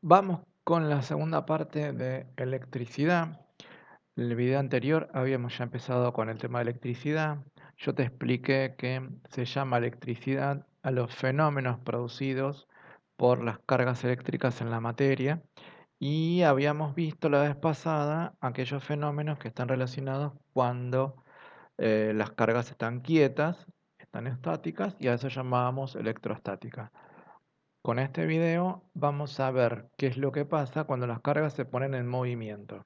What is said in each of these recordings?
Vamos con la segunda parte de electricidad. En el video anterior habíamos ya empezado con el tema de electricidad. Yo te expliqué que se llama electricidad a los fenómenos producidos por las cargas eléctricas en la materia y habíamos visto la vez pasada aquellos fenómenos que están relacionados cuando las cargas están quietas, están estáticas y a eso llamábamos electrostática. Con este video vamos a ver qué es lo que pasa cuando las cargas se ponen en movimiento.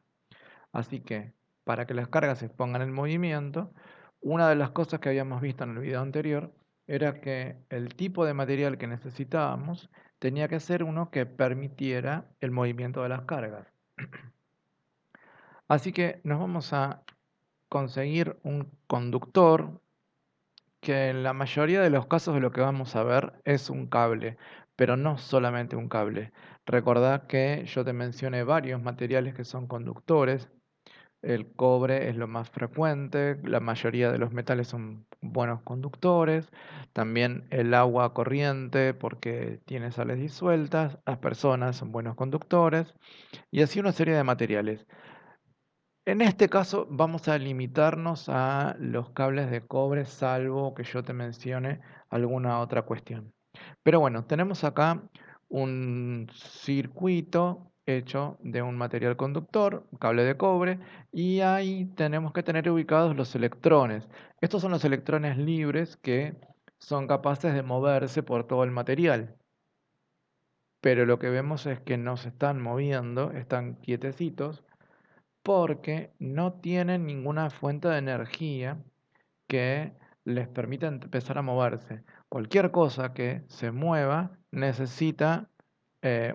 Así que, para que las cargas se pongan en movimiento, una de las cosas que habíamos visto en el video anterior era que el tipo de material que necesitábamos tenía que ser uno que permitiera el movimiento de las cargas. Así que nos vamos a conseguir un conductor que en la mayoría de los casos de lo que vamos a ver es un cable, pero no solamente un cable. Recordá que yo te mencioné varios materiales que son conductores. El cobre es lo más frecuente, la mayoría de los metales son buenos conductores, también el agua corriente porque tiene sales disueltas, las personas son buenos conductores y así una serie de materiales. En este caso vamos a limitarnos a los cables de cobre, salvo que yo te mencione alguna otra cuestión. Pero bueno, tenemos acá un circuito hecho de un material conductor, un cable de cobre, y ahí tenemos que tener ubicados los electrones. Estos son los electrones libres que son capaces de moverse por todo el material. Pero lo que vemos es que no se están moviendo, están quietecitos porque no tienen ninguna fuente de energía que les permita empezar a moverse. Cualquier cosa que se mueva necesita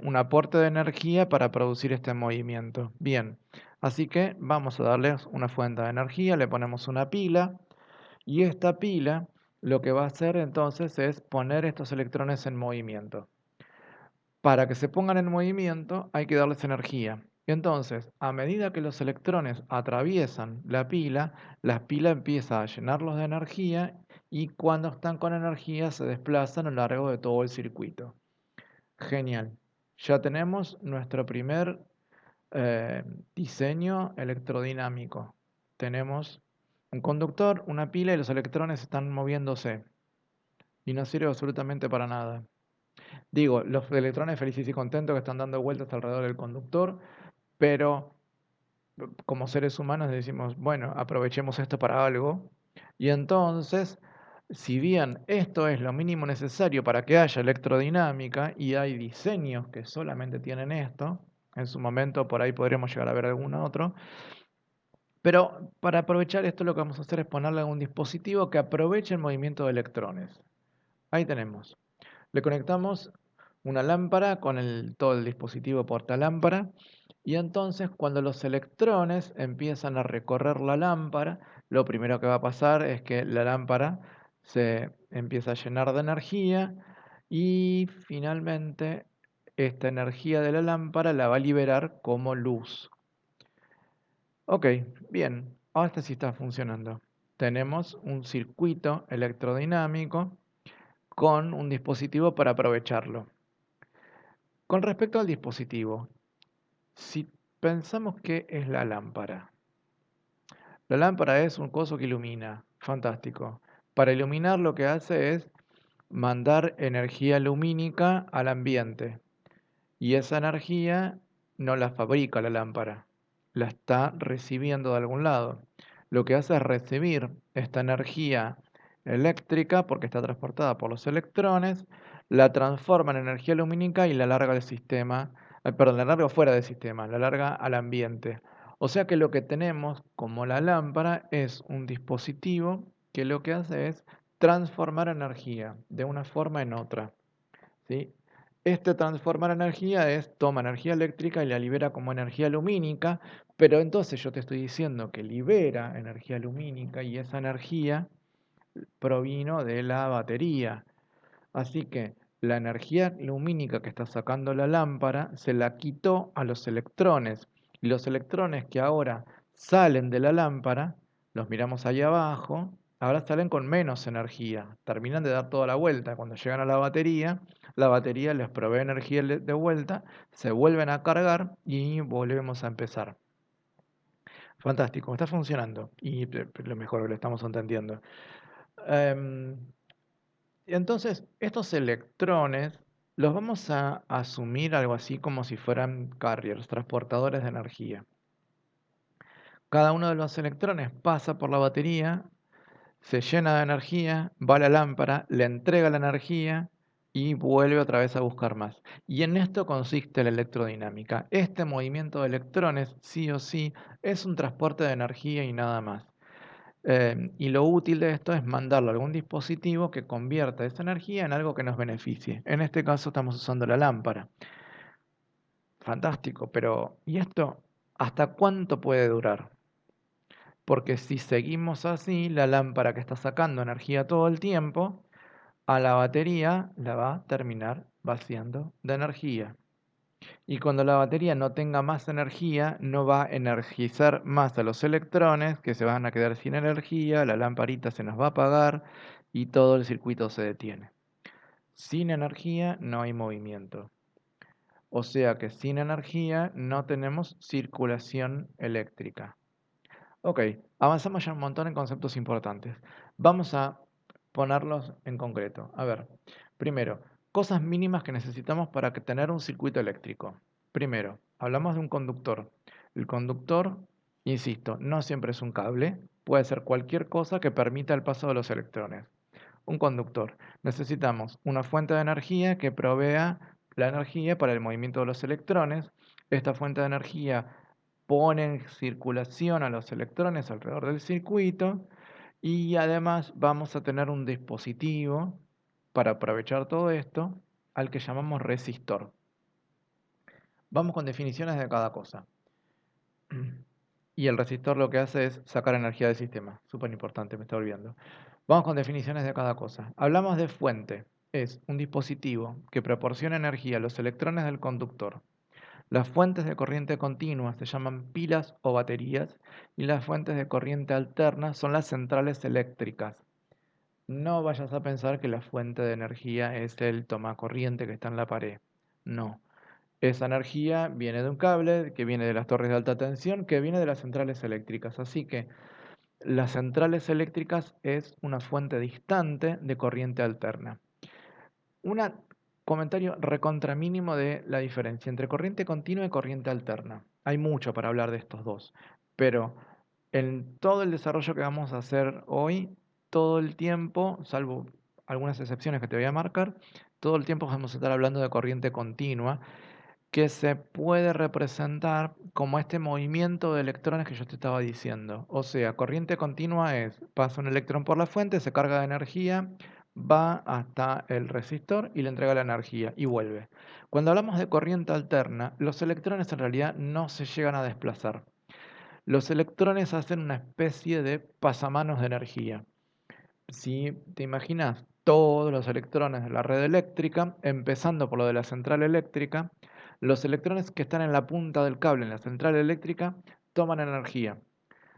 un aporte de energía para producir este movimiento. Bien, así que vamos a darles una fuente de energía, le ponemos una pila y esta pila lo que va a hacer entonces es poner estos electrones en movimiento. Para que se pongan en movimiento hay que darles energía. Entonces, a medida que los electrones atraviesan la pila empieza a llenarlos de energía y cuando están con energía se desplazan a lo largo de todo el circuito. Genial. Ya tenemos nuestro primer diseño electrodinámico. Tenemos un conductor, una pila y los electrones están moviéndose y no sirve absolutamente para nada. Digo, los electrones felices y contentos que están dando vueltas alrededor del conductor, pero como seres humanos decimos, bueno, aprovechemos esto para algo. Y entonces, si bien esto es lo mínimo necesario para que haya electrodinámica y hay diseños que solamente tienen esto, en su momento por ahí podríamos llegar a ver algún otro, pero para aprovechar esto lo que vamos a hacer es ponerle a un dispositivo que aproveche el movimiento de electrones. Ahí tenemos. Le conectamos una lámpara con todo el dispositivo portalámpara y entonces cuando los electrones empiezan a recorrer la lámpara, lo primero que va a pasar es que la lámpara se empieza a llenar de energía y finalmente esta energía de la lámpara la va a liberar como luz. Ok, bien, ahora sí está funcionando. Tenemos un circuito electrodinámico con un dispositivo para aprovecharlo. Con respecto al dispositivo, si pensamos que es la lámpara es un coso que ilumina, fantástico. Para iluminar lo que hace es mandar energía lumínica al ambiente y esa energía no la fabrica la lámpara, la está recibiendo de algún lado. Lo que hace es recibir esta energía eléctrica porque está transportada por los electrones, la transforma en energía lumínica y la larga al sistema, perdón, la larga fuera del sistema, la larga al ambiente. O sea que lo que tenemos como la lámpara es un dispositivo que lo que hace es transformar energía de una forma en otra, ¿sí? Este transformar energía es, toma energía eléctrica y la libera como energía lumínica, pero entonces yo te estoy diciendo que libera energía lumínica y esa energía provino de la batería. Así que la energía lumínica que está sacando la lámpara se la quitó a los electrones. Y los electrones que ahora salen de la lámpara, los miramos ahí abajo, ahora salen con menos energía, terminan de dar toda la vuelta. Cuando llegan a la batería les provee energía de vuelta, se vuelven a cargar y volvemos a empezar. Fantástico, está funcionando y lo mejor que lo estamos entendiendo. Em, entonces, estos electrones los vamos a asumir algo así como si fueran carriers, transportadores de energía. Cada uno de los electrones pasa por la batería, se llena de energía, va a la lámpara, le entrega la energía y vuelve otra vez a buscar más. Y en esto consiste la electrodinámica. Este movimiento de electrones, sí o sí, es un transporte de energía y nada más. Y lo útil de esto es mandarlo a algún dispositivo que convierta esa energía en algo que nos beneficie. En este caso estamos usando la lámpara. Fantástico, pero ¿y esto hasta cuánto puede durar? Porque si seguimos así, la lámpara que está sacando energía todo el tiempo, a la batería la va a terminar vaciando de energía. Y cuando la batería no tenga más energía, no va a energizar más a los electrones, que se van a quedar sin energía, la lamparita se nos va a apagar y todo el circuito se detiene. Sin energía no hay movimiento. O sea que sin energía no tenemos circulación eléctrica. Ok, avanzamos ya un montón en conceptos importantes. Vamos a ponerlos en concreto. A ver, primero, cosas mínimas que necesitamos para tener un circuito eléctrico. Primero, hablamos de un conductor. El conductor, insisto, no siempre es un cable, puede ser cualquier cosa que permita el paso de los electrones. Un conductor. Necesitamos una fuente de energía que provea la energía para el movimiento de los electrones. Esta fuente de energía pone en circulación a los electrones alrededor del circuito y además vamos a tener un dispositivo para aprovechar todo esto al que llamamos resistor. Vamos con definiciones de cada cosa. Y el resistor lo que hace es sacar energía del sistema. Súper importante, me está olvidando. Vamos con definiciones de cada cosa. Hablamos de fuente. Es un dispositivo que proporciona energía a los electrones del conductor. Las fuentes de corriente continua se llaman pilas o baterías y las fuentes de corriente alterna son las centrales eléctricas. No vayas a pensar que la fuente de energía es el tomacorriente que está en la pared. No. Esa energía viene de un cable que viene de las torres de alta tensión, que viene de las centrales eléctricas. Así que las centrales eléctricas es una fuente distante de corriente alterna. Un comentario recontramínimo de la diferencia entre corriente continua y corriente alterna. Hay mucho para hablar de estos dos, pero en todo el desarrollo que vamos a hacer hoy, todo el tiempo, salvo algunas excepciones que te voy a marcar, todo el tiempo vamos a estar hablando de corriente continua, que se puede representar como este movimiento de electrones que yo te estaba diciendo. O sea, corriente continua es, pasa un electrón por la fuente, se carga de energía, va hasta el resistor y le entrega la energía y vuelve. Cuando hablamos de corriente alterna, los electrones en realidad no se llegan a desplazar. Los electrones hacen una especie de pasamanos de energía. Si te imaginas todos los electrones de la red eléctrica, empezando por lo de la central eléctrica, los electrones que están en la punta del cable en la central eléctrica toman energía.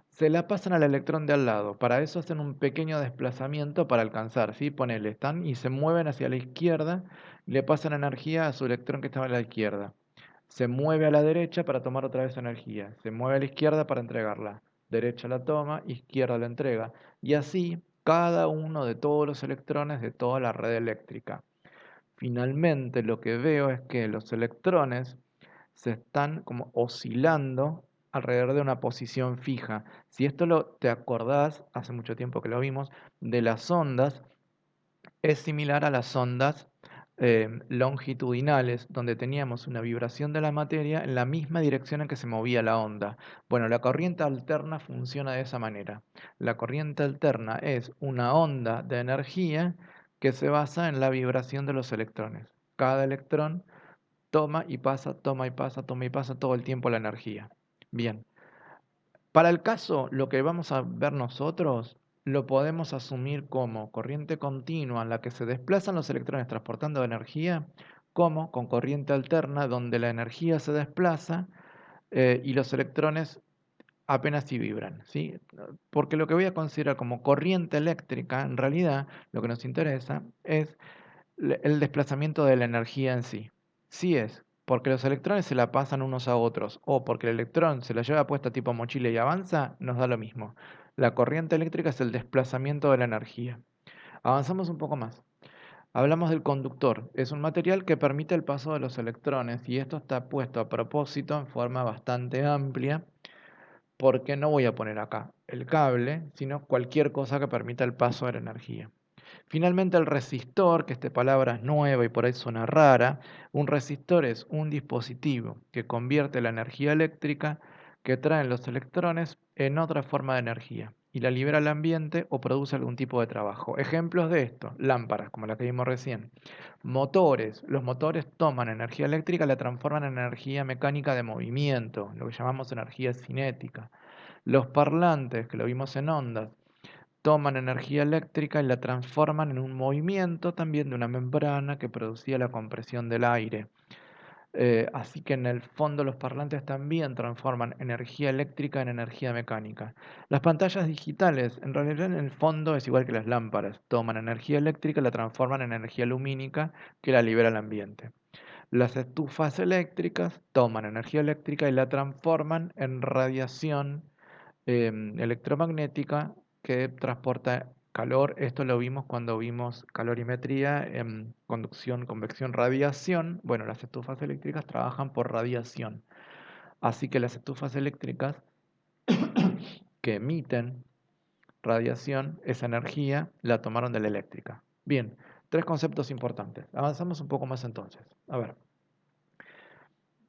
Se la pasan al electrón de al lado. Para eso hacen un pequeño desplazamiento para alcanzar. ¿Sí? Ponele, están y se mueven hacia la izquierda y le pasan energía a su electrón que estaba a la izquierda. Se mueve a la derecha para tomar otra vez energía. Se mueve a la izquierda para entregarla. Derecha la toma, izquierda la entrega. Y así cada uno de todos los electrones de toda la red eléctrica. Finalmente lo que veo es que los electrones se están como oscilando alrededor de una posición fija. Si esto te acordás, hace mucho tiempo que lo vimos, de las ondas, es similar a las ondas longitudinales, donde teníamos una vibración de la materia en la misma dirección en que se movía la onda. Bueno, la corriente alterna funciona de esa manera. La corriente alterna es una onda de energía que se basa en la vibración de los electrones. Cada electrón toma y pasa, toma y pasa, toma y pasa todo el tiempo la energía. Bien. Para el caso, lo que vamos a ver nosotros, lo podemos asumir como corriente continua en la que se desplazan los electrones transportando energía, como con corriente alterna donde la energía se desplaza y los electrones apenas si vibran, ¿sí? Porque lo que voy a considerar como corriente eléctrica, en realidad, lo que nos interesa es el desplazamiento de la energía en sí. Sí es, porque los electrones se la pasan unos a otros, o porque el electrón se la lleva puesta tipo mochila y avanza, nos da lo mismo. La corriente eléctrica es el desplazamiento de la energía. Avanzamos un poco más. Hablamos del conductor. Es un material que permite el paso de los electrones y esto está puesto a propósito en forma bastante amplia porque no voy a poner acá el cable, sino cualquier cosa que permita el paso de la energía. Finalmente el resistor, que esta palabra es nueva y por ahí suena rara, un resistor es un dispositivo que convierte la energía eléctrica que traen los electrones en otra forma de energía y la libera al ambiente o produce algún tipo de trabajo. Ejemplos de esto, lámparas como la que vimos recién. Motores, los motores toman energía eléctrica y la transforman en energía mecánica de movimiento, lo que llamamos energía cinética. Los parlantes, que lo vimos en ondas, toman energía eléctrica y la transforman en un movimiento también de una membrana que producía la compresión del aire. Así que en el fondo los parlantes también transforman energía eléctrica en energía mecánica. Las pantallas digitales, en realidad en el fondo es igual que las lámparas, toman energía eléctrica y la transforman en energía lumínica que la libera al ambiente. Las estufas eléctricas toman energía eléctrica y la transforman en radiación electromagnética que transporta calor. Esto lo vimos cuando vimos calorimetría, conducción, convección, radiación. Bueno, las estufas eléctricas trabajan por radiación. Así que las estufas eléctricas que emiten radiación, esa energía la tomaron de la eléctrica. Bien, tres conceptos importantes. Avanzamos un poco más entonces. A ver.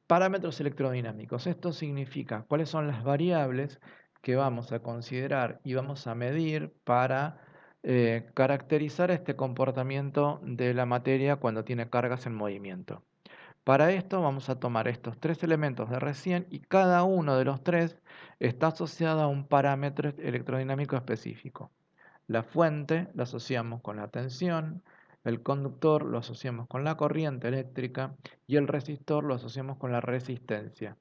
Parámetros electrodinámicos. Esto significa cuáles son las variables que vamos a considerar y vamos a medir para caracterizar este comportamiento de la materia cuando tiene cargas en movimiento. Para esto vamos a tomar estos tres elementos de recién y cada uno de los tres está asociado a un parámetro electrodinámico específico. La fuente la asociamos con la tensión, el conductor lo asociamos con la corriente eléctrica y el resistor lo asociamos con la resistencia.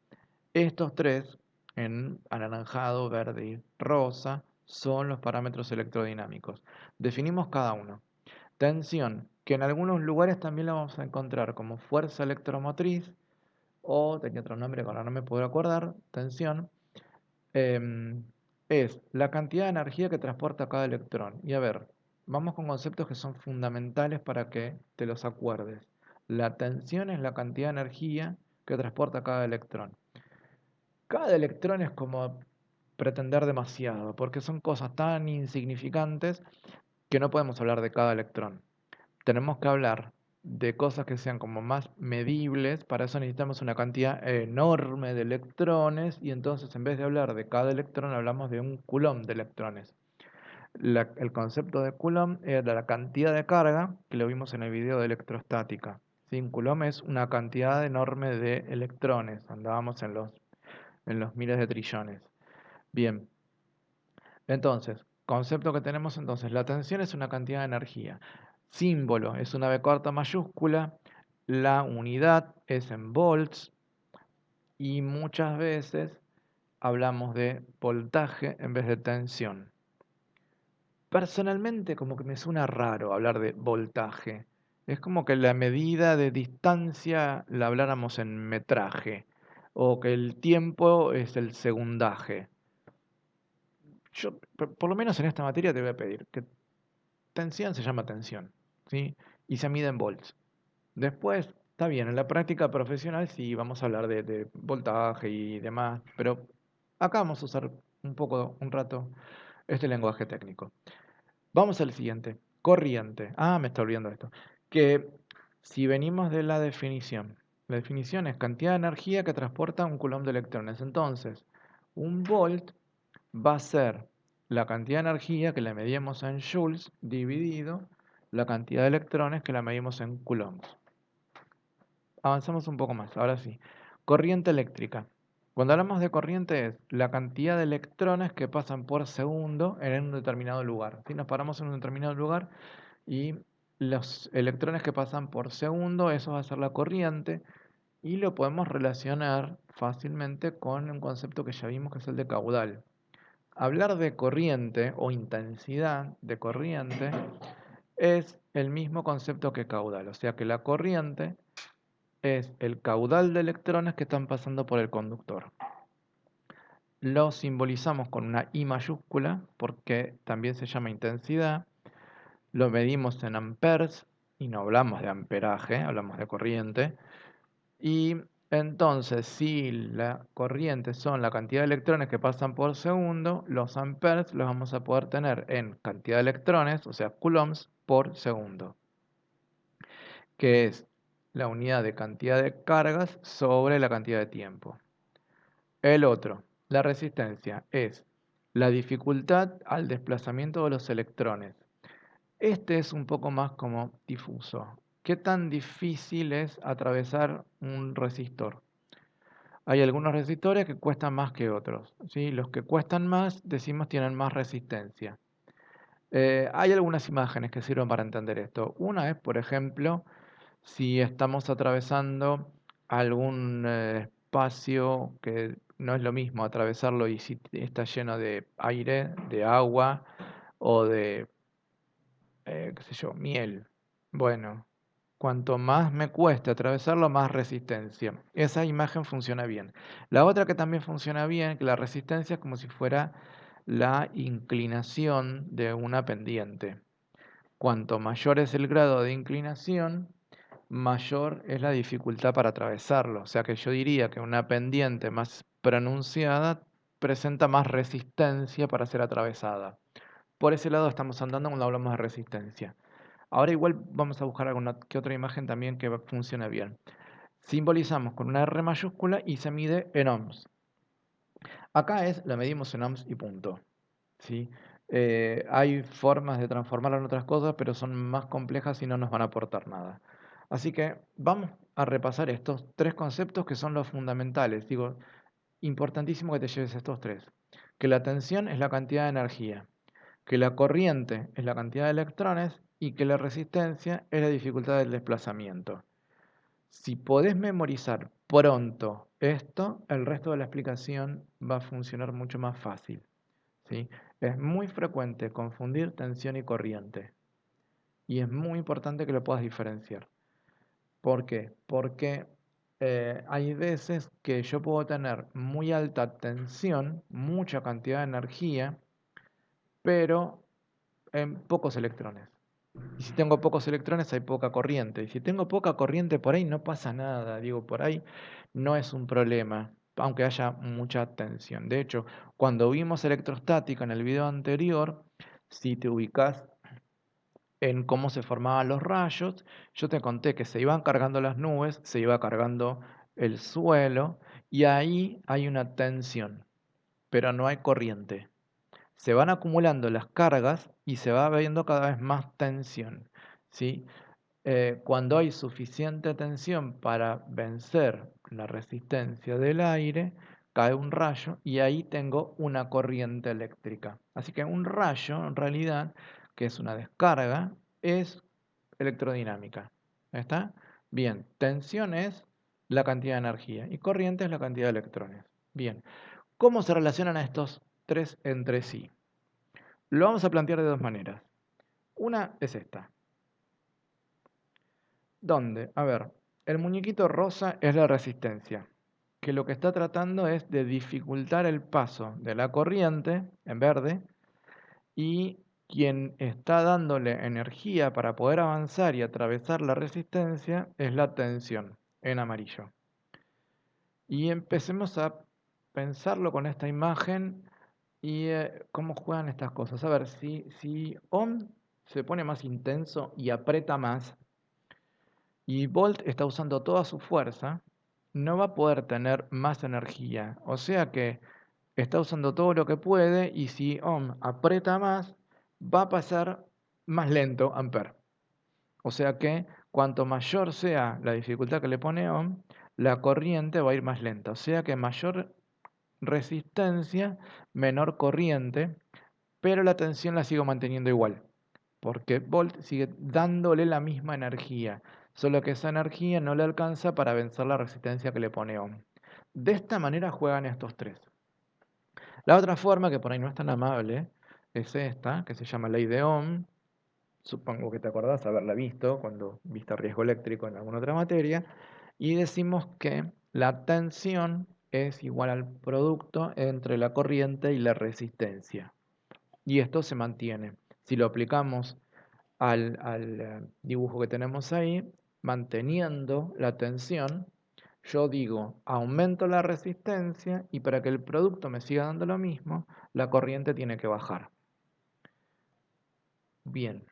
Estos tres, en anaranjado, verde y rosa, son los parámetros electrodinámicos. Definimos cada uno. Tensión, que en algunos lugares también la vamos a encontrar como fuerza electromotriz o tenía otro nombre que ahora no me puedo acordar, tensión, em, es la cantidad de energía que transporta cada electrón. Y a ver, vamos con conceptos que son fundamentales para que te los acuerdes. La tensión es la cantidad de energía que transporta cada electrón. Cada electrón es como pretender demasiado, porque son cosas tan insignificantes que no podemos hablar de cada electrón. Tenemos que hablar de cosas que sean como más medibles, para eso necesitamos una cantidad enorme de electrones y entonces en vez de hablar de cada electrón hablamos de un coulomb de electrones. El concepto de coulomb era la cantidad de carga que lo vimos en el video de electrostática. ¿Sí? Un coulomb es una cantidad enorme de electrones, andábamos en los miles de trillones. Bien, entonces, concepto que tenemos entonces, la tensión es una cantidad de energía. Símbolo es una B corta mayúscula, la unidad es en volts y muchas veces hablamos de voltaje en vez de tensión. Personalmente como que me suena raro hablar de voltaje. Es como que la medida de distancia la habláramos en metraje o que el tiempo es el segundaje. Yo, por lo menos en esta materia te voy a pedir que tensión se llama tensión, ¿sí? Y se mide en volts. Después, está bien, en la práctica profesional sí vamos a hablar de voltaje y demás, pero acá vamos a usar un poco, un rato, este lenguaje técnico. Vamos al siguiente, corriente. Ah, me está olvidando esto. Que si venimos de la definición es cantidad de energía que transporta un coulomb de electrones. Entonces, un volt va a ser la cantidad de energía que le medimos en joules dividido la cantidad de electrones que la medimos en coulombs. Avanzamos un poco más, ahora sí. Corriente eléctrica. Cuando hablamos de corriente es la cantidad de electrones que pasan por segundo en un determinado lugar. Si nos paramos en un determinado lugar y los electrones que pasan por segundo, eso va a ser la corriente y lo podemos relacionar fácilmente con un concepto que ya vimos que es el de caudal. Hablar de corriente o intensidad de corriente es el mismo concepto que caudal, o sea que la corriente es el caudal de electrones que están pasando por el conductor. Lo simbolizamos con una I mayúscula porque también se llama intensidad. Lo medimos en amperes y no hablamos de amperaje, hablamos de corriente. Y entonces, si la corriente son la cantidad de electrones que pasan por segundo, los amperes los vamos a poder tener en cantidad de electrones, o sea, coulombs por segundo, que es la unidad de cantidad de cargas sobre la cantidad de tiempo. El otro, la resistencia, es la dificultad al desplazamiento de los electrones. Este es un poco más como difuso. ¿Qué tan difícil es atravesar un resistor? Hay algunos resistores que cuestan más que otros, ¿sí? Los que cuestan más, decimos, tienen más resistencia. Hay algunas imágenes que sirven para entender esto. Una es, por ejemplo, si estamos atravesando algún espacio que no es lo mismo atravesarlo y si está lleno de aire, de agua o de, qué sé yo, miel. Bueno, cuanto más me cueste atravesarlo, más resistencia. Esa imagen funciona bien. La otra que también funciona bien, que la resistencia es como si fuera la inclinación de una pendiente. Cuanto mayor es el grado de inclinación, mayor es la dificultad para atravesarlo. O sea que yo diría que una pendiente más pronunciada presenta más resistencia para ser atravesada. Por ese lado estamos andando cuando hablamos de resistencia. Ahora igual vamos a buscar alguna que otra imagen también que funcione bien. Simbolizamos con una R mayúscula y se mide en ohms. Acá la medimos en ohms y punto. ¿Sí? Hay formas de transformarlo en otras cosas, pero son más complejas y no nos van a aportar nada. Así que vamos a repasar estos tres conceptos que son los fundamentales. Digo, importantísimo que te lleves estos tres. Que la tensión es la cantidad de energía, que la corriente es la cantidad de electrones y que la resistencia es la dificultad del desplazamiento. Si podés memorizar pronto esto, el resto de la explicación va a funcionar mucho más fácil. ¿Sí? Es muy frecuente confundir tensión y corriente y es muy importante que lo puedas diferenciar. ¿Por qué? Porque hay veces que yo puedo tener muy alta tensión, mucha cantidad de energía, pero en pocos electrones. Y si tengo pocos electrones hay poca corriente. Y si tengo poca corriente por ahí no pasa nada. Digo, por ahí no es un problema, aunque haya mucha tensión. De hecho, cuando vimos electrostática en el video anterior, si te ubicas en cómo se formaban los rayos, yo te conté que se iban cargando las nubes, se iba cargando el suelo y ahí hay una tensión, pero no hay corriente. Se van acumulando las cargas y se va viendo cada vez más tensión, ¿sí? Cuando hay suficiente tensión para vencer la resistencia del aire, cae un rayo y ahí tengo una corriente eléctrica. Así que un rayo, en realidad, que es una descarga, es electrodinámica. ¿Está? Bien, tensión es la cantidad de energía y corriente es la cantidad de electrones. Bien, ¿cómo se relacionan estos tres entre sí? Lo vamos a plantear de dos maneras. Una es esta. ¿Dónde? A ver, el muñequito rosa es la resistencia, que lo que está tratando es de dificultar el paso de la corriente en verde y quien está dándole energía para poder avanzar y atravesar la resistencia es la tensión en amarillo. Y empecemos a pensarlo con esta imagen y cómo juegan estas cosas. A ver, si Ohm se pone más intenso y aprieta más, y Volt está usando toda su fuerza, no va a poder tener más energía. O sea que está usando todo lo que puede y si Ohm aprieta más, va a pasar más lento Ampere. O sea que cuanto mayor sea la dificultad que le pone Ohm, la corriente va a ir más lenta. O sea que mayor resistencia, menor corriente, pero la tensión la sigo manteniendo igual porque Volt sigue dándole la misma energía, solo que esa energía no le alcanza para vencer la resistencia que le pone Ohm. De esta manera juegan estos tres. La otra forma, que por ahí no es tan amable, es esta, que se llama ley de Ohm. Supongo que te acordás haberla visto cuando viste riesgo eléctrico en alguna otra materia. Y decimos que la tensión es igual al producto entre la corriente y la resistencia. Y esto se mantiene. Si lo aplicamos al dibujo que tenemos ahí, manteniendo la tensión, yo digo, aumento la resistencia y para que el producto me siga dando lo mismo, la corriente tiene que bajar. Bien,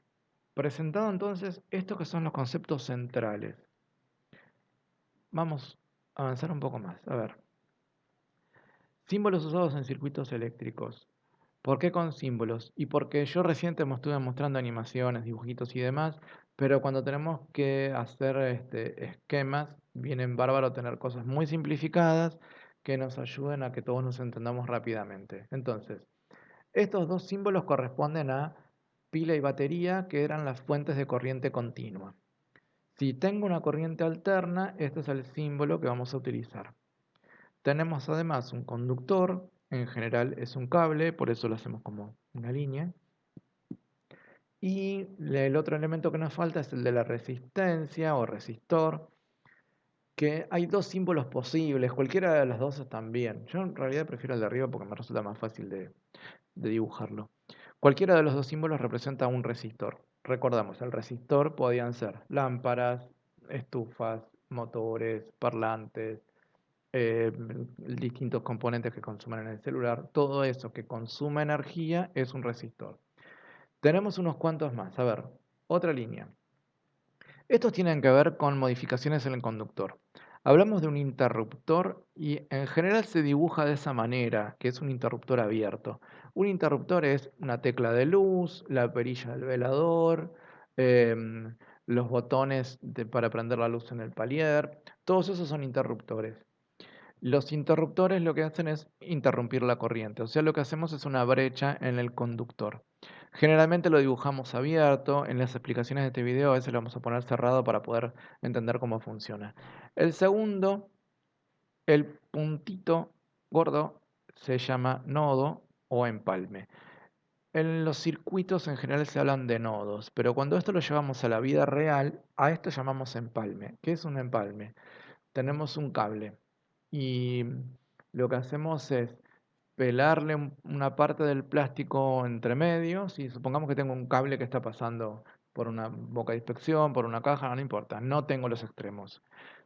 presentado entonces estos que son los conceptos centrales, vamos a avanzar un poco más. A ver, símbolos usados en circuitos eléctricos. ¿Por qué con símbolos? Y porque yo recién te estuve mostrando animaciones, dibujitos y demás, pero cuando tenemos que hacer esquemas, vienen bárbaro tener cosas muy simplificadas que nos ayuden a que todos nos entendamos rápidamente. Entonces, estos dos símbolos corresponden a pila y batería, que eran las fuentes de corriente continua. Si tengo una corriente alterna, este es el símbolo que vamos a utilizar. Tenemos además un conductor, en general es un cable, por eso lo hacemos como una línea. Y el otro elemento que nos falta es el de la resistencia o resistor, que hay dos símbolos posibles, cualquiera de los dos están bien. Yo en realidad prefiero el de arriba porque me resulta más fácil de dibujarlo. Cualquiera de los dos símbolos representa un resistor. Recordamos, el resistor podían ser lámparas, estufas, motores, parlantes, eh, distintos componentes que consumen en el celular. Todo eso que consume energía es un resistor. Tenemos unos cuantos más. A ver, otra línea. Estos tienen que ver con modificaciones en el conductor. Hablamos de un interruptor y en general se dibuja de esa manera, que es un interruptor abierto. Un interruptor es una tecla de luz, la perilla del velador, los botones para prender la luz en el palier. Todos esos son interruptores. Los interruptores lo que hacen es interrumpir la corriente, o sea, lo que hacemos es una brecha en el conductor. Generalmente lo dibujamos abierto, en las explicaciones de este video a veces lo vamos a poner cerrado para poder entender cómo funciona. El segundo, el puntito gordo, se llama nodo o empalme. En los circuitos en general se hablan de nodos, pero cuando esto lo llevamos a la vida real, a esto llamamos empalme. ¿Qué es un empalme? Tenemos un cable y lo que hacemos es pelarle una parte del plástico entre medios y supongamos que tengo un cable que está pasando por una boca de inspección, por una caja, no importa, no tengo los extremos,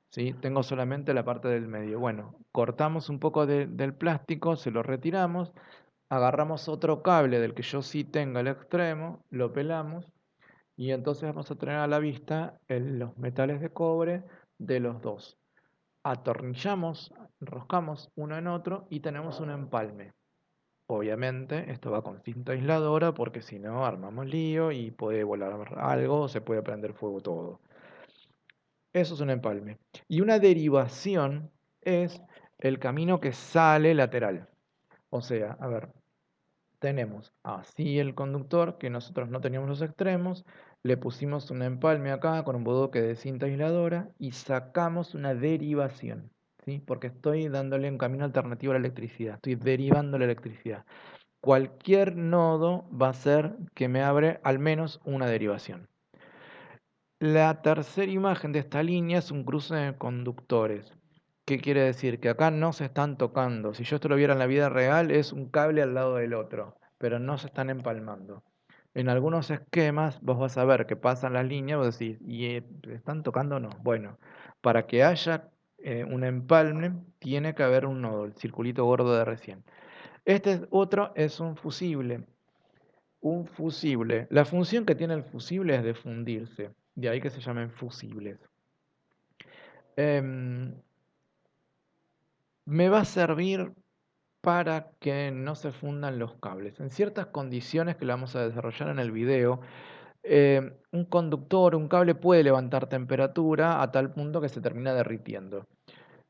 ¿sí? Tengo solamente la parte del medio. Bueno, cortamos un poco del plástico, se lo retiramos, agarramos otro cable del que yo sí tenga el extremo, lo pelamos y entonces vamos a tener a la vista los metales de cobre de los dos. Atornillamos, enroscamos uno en otro y tenemos un empalme. Obviamente esto va con cinta aisladora porque si no armamos lío y puede volar algo o se puede prender fuego todo. Eso es un empalme. Y una derivación es el camino que sale lateral. O sea, a ver, tenemos así el conductor, que nosotros no teníamos los extremos, le pusimos un empalme acá con un bodoque de cinta aisladora y sacamos una derivación, ¿sí? Porque estoy dándole un camino alternativo a la electricidad, estoy derivando la electricidad. Cualquier nodo va a ser que me abre al menos una derivación. La tercera imagen de esta línea es un cruce de conductores. ¿Qué quiere decir? Que acá no se están tocando. Si yo esto lo viera en la vida real, es un cable al lado del otro, pero no se están empalmando. En algunos esquemas vos vas a ver que pasan las líneas, vos decís, ¿y están tocando o no? Bueno, para que haya un empalme, tiene que haber un nodo, el circulito gordo de recién. Este otro es un fusible. Un fusible. La función que tiene el fusible es de fundirse. De ahí que se llamen fusibles. Em, Me va a servir para que no se fundan los cables. En ciertas condiciones que lo vamos a desarrollar en el video, un conductor, un cable puede levantar temperatura a tal punto que se termina derritiendo.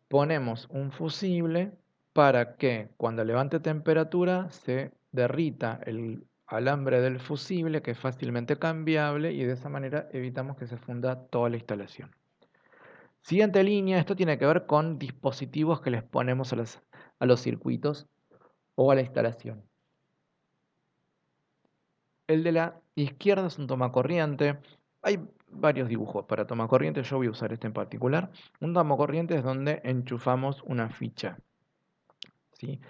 Ponemos un fusible para que cuando levante temperatura se derrita el alambre del fusible, que es fácilmente cambiable, y de esa manera evitamos que se funda toda la instalación. Siguiente línea, esto tiene que ver con dispositivos que les ponemos a los circuitos o a la instalación. El de la izquierda es un tomacorriente. Hay varios dibujos para tomacorriente, yo voy a usar este en particular. Un tomacorriente es donde enchufamos una ficha, ¿sí?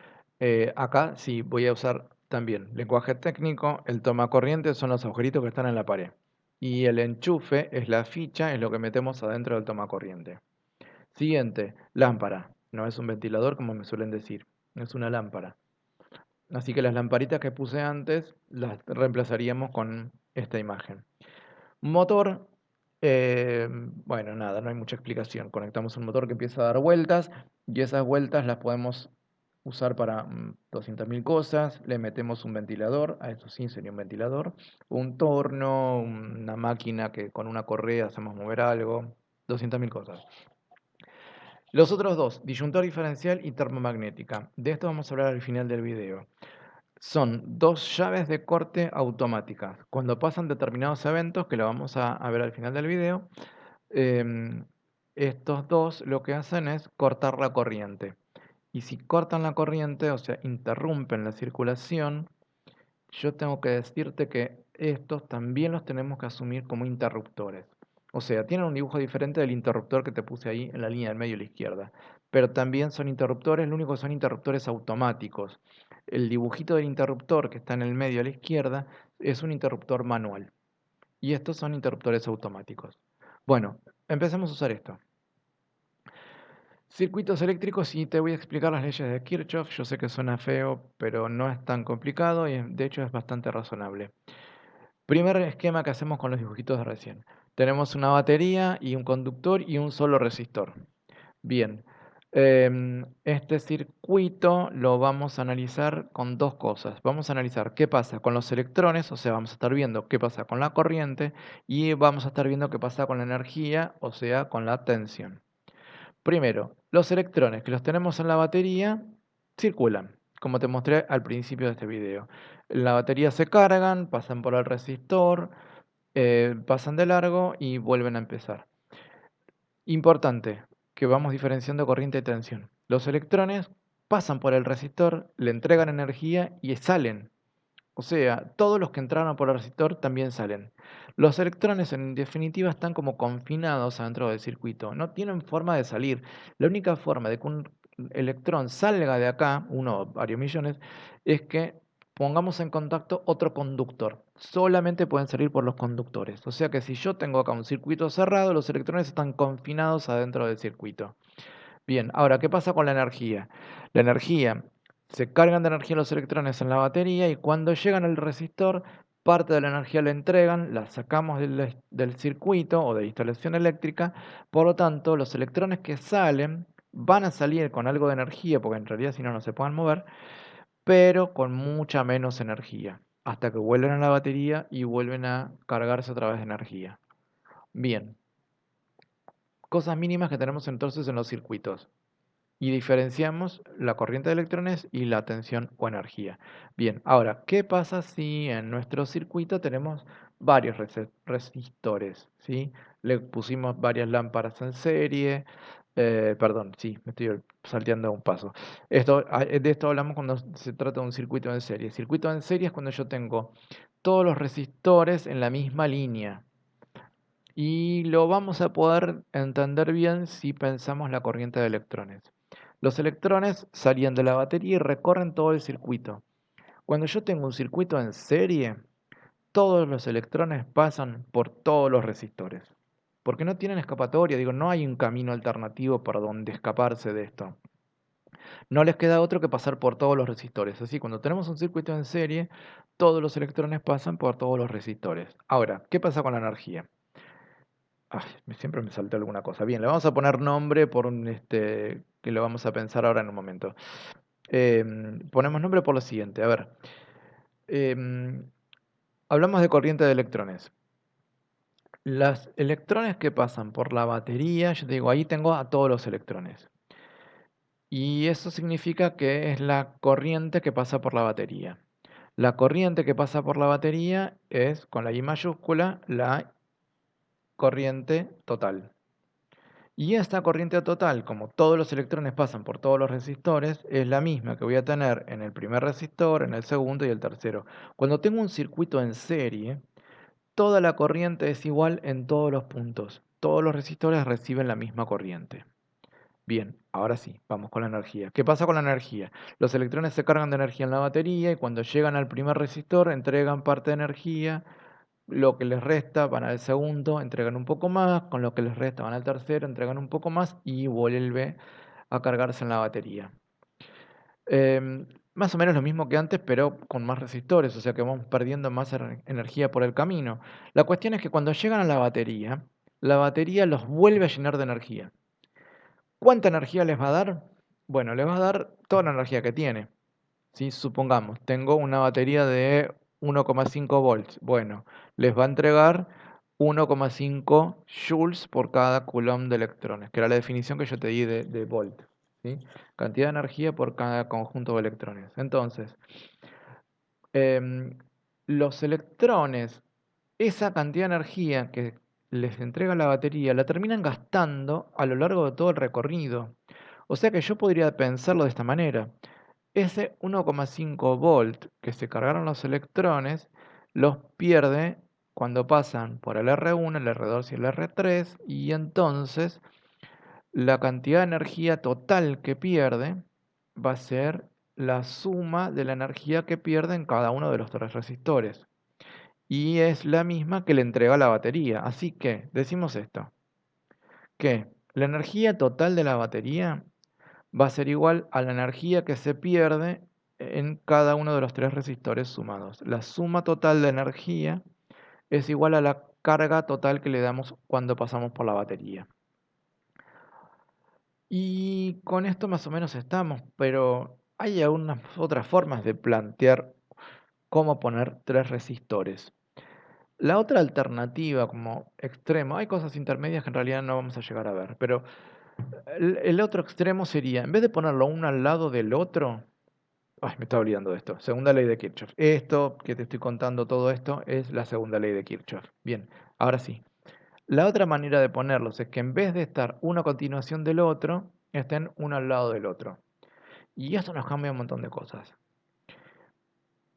Acá sí voy a usar también lenguaje técnico. El tomacorriente son los agujeritos que están en la pared. Y el enchufe es la ficha, es lo que metemos adentro del tomacorriente. Siguiente, lámpara. No es un ventilador como me suelen decir, es una lámpara. Así que las lamparitas que puse antes las reemplazaríamos con esta imagen. Motor, bueno, nada, no hay mucha explicación. Conectamos un motor que empieza a dar vueltas y esas vueltas las podemos usar para 200.000 cosas. Le metemos un ventilador, a eso sí sería un ventilador, un torno, una máquina que con una correa hacemos mover algo, 200.000 cosas. Los otros dos, disyuntor diferencial y termomagnética. De esto vamos a hablar al final del video. Son dos llaves de corte automáticas. Cuando pasan determinados eventos, que lo vamos a ver al final del video, em, estos dos lo que hacen es cortar la corriente. Y si cortan la corriente, o sea, interrumpen la circulación, yo tengo que decirte que estos también los tenemos que asumir como interruptores. O sea, tienen un dibujo diferente del interruptor que te puse ahí en la línea del medio a la izquierda. Pero también son interruptores, lo único que son interruptores automáticos. El dibujito del interruptor que está en el medio a la izquierda es un interruptor manual. Y estos son interruptores automáticos. Bueno, empecemos a usar esto. Circuitos eléctricos y te voy a explicar las leyes de Kirchhoff. Yo sé que suena feo, pero no es tan complicado y de hecho es bastante razonable. Primer esquema que hacemos con los dibujitos de recién. Tenemos una batería y un conductor y un solo resistor. Bien, este circuito lo vamos a analizar con dos cosas. Vamos a analizar qué pasa con los electrones, o sea, vamos a estar viendo qué pasa con la corriente y vamos a estar viendo qué pasa con la energía, o sea, con la tensión. Primero, los electrones que los tenemos en la batería circulan, como te mostré al principio de este video. La batería se cargan, pasan por el resistor, pasan de largo y vuelven a empezar. Importante, que vamos diferenciando corriente y tensión. Los electrones pasan por el resistor, le entregan energía y salen. O sea, todos los que entraron por el resistor también salen. Los electrones en definitiva están como confinados adentro del circuito, no tienen forma de salir. La única forma de que un electrón salga de acá, uno o varios millones, es que pongamos en contacto otro conductor. Solamente pueden salir por los conductores. O sea que si yo tengo acá un circuito cerrado, los electrones están confinados adentro del circuito. Bien, ahora, ¿qué pasa con la energía? La energía, se cargan de energía los electrones en la batería y cuando llegan al resistor, parte de la energía la entregan, la sacamos del circuito o de la instalación eléctrica, por lo tanto, los electrones que salen van a salir con algo de energía, porque en realidad si no, no se pueden mover, pero con mucha menos energía, hasta que vuelven a la batería y vuelven a cargarse otra vez de energía. Bien, cosas mínimas que tenemos entonces en los circuitos y diferenciamos la corriente de electrones y la tensión o energía. Bien, ahora, ¿qué pasa si en nuestro circuito tenemos varios resistores? ¿Sí? Le pusimos varias lámparas en serie. Perdón, sí, me estoy salteando un paso. De esto hablamos cuando se trata de un circuito en serie. Circuito en serie es cuando yo tengo todos los resistores en la misma línea. Y lo vamos a poder entender bien si pensamos la corriente de electrones. Los electrones salían de la batería y recorren todo el circuito. Cuando yo tengo un circuito en serie, todos los electrones pasan por todos los resistores. Porque no tienen escapatoria, digo, no hay un camino alternativo para donde escaparse de esto. No les queda otro que pasar por todos los resistores. Así, cuando tenemos un circuito en serie, todos los electrones pasan por todos los resistores. Ahora, ¿qué pasa con la energía? Ay, siempre me salta alguna cosa. Bien, le vamos a poner nombre que lo vamos a pensar ahora en un momento. Ponemos nombre por lo siguiente. A ver, em, hablamos de corriente de electrones. Los electrones que pasan por la batería, yo te digo, ahí tengo a todos los electrones. Y eso significa que es la corriente que pasa por la batería. La corriente que pasa por la batería es, con la I mayúscula, la corriente total. Y esta corriente total, como todos los electrones pasan por todos los resistores, es la misma que voy a tener en el primer resistor, en el segundo y el tercero. Cuando tengo un circuito en serie, toda la corriente es igual en todos los puntos. Todos los resistores reciben la misma corriente. Bien, ahora sí, vamos con la energía. ¿Qué pasa con la energía? Los electrones se cargan de energía en la batería y cuando llegan al primer resistor entregan parte de energía, lo que les resta van al segundo, entregan un poco más, con lo que les resta van al tercero, entregan un poco más y vuelve a cargarse en la batería. Más o menos lo mismo que antes, pero con más resistores, o sea que vamos perdiendo más energía por el camino. La cuestión es que cuando llegan a la batería los vuelve a llenar de energía. ¿Cuánta energía les va a dar? Bueno, les va a dar toda la energía que tiene. ¿Sí? Supongamos, tengo una batería de 1,5 volts. Bueno, les va a entregar 1,5 joules por cada coulomb de electrones, que era la definición que yo te di de volt. ¿Sí? Cantidad de energía por cada conjunto de electrones. Entonces, em, los electrones, esa cantidad de energía que les entrega la batería, la terminan gastando a lo largo de todo el recorrido. O sea que yo podría pensarlo de esta manera. Ese 1,5 volt que se cargaron los electrones, los pierde cuando pasan por el R1, el R2 y el R3, y entonces la cantidad de energía total que pierde va a ser la suma de la energía que pierde en cada uno de los tres resistores. Y es la misma que le entrega la batería. Así que decimos esto, que la energía total de la batería va a ser igual a la energía que se pierde en cada uno de los tres resistores sumados. La suma total de energía es igual a la carga total que le damos cuando pasamos por la batería. Y con esto más o menos estamos, pero hay algunas otras formas de plantear cómo poner tres resistores. La otra alternativa como extremo, hay cosas intermedias que en realidad no vamos a llegar a ver, pero el otro extremo sería, en vez de ponerlo uno al lado del otro, ay, me estaba olvidando de esto. Segunda ley de Kirchhoff. Esto que te estoy contando, todo esto, es la segunda ley de Kirchhoff. Bien, ahora sí. La otra manera de ponerlos es que en vez de estar uno a continuación del otro, estén uno al lado del otro. Y esto nos cambia un montón de cosas.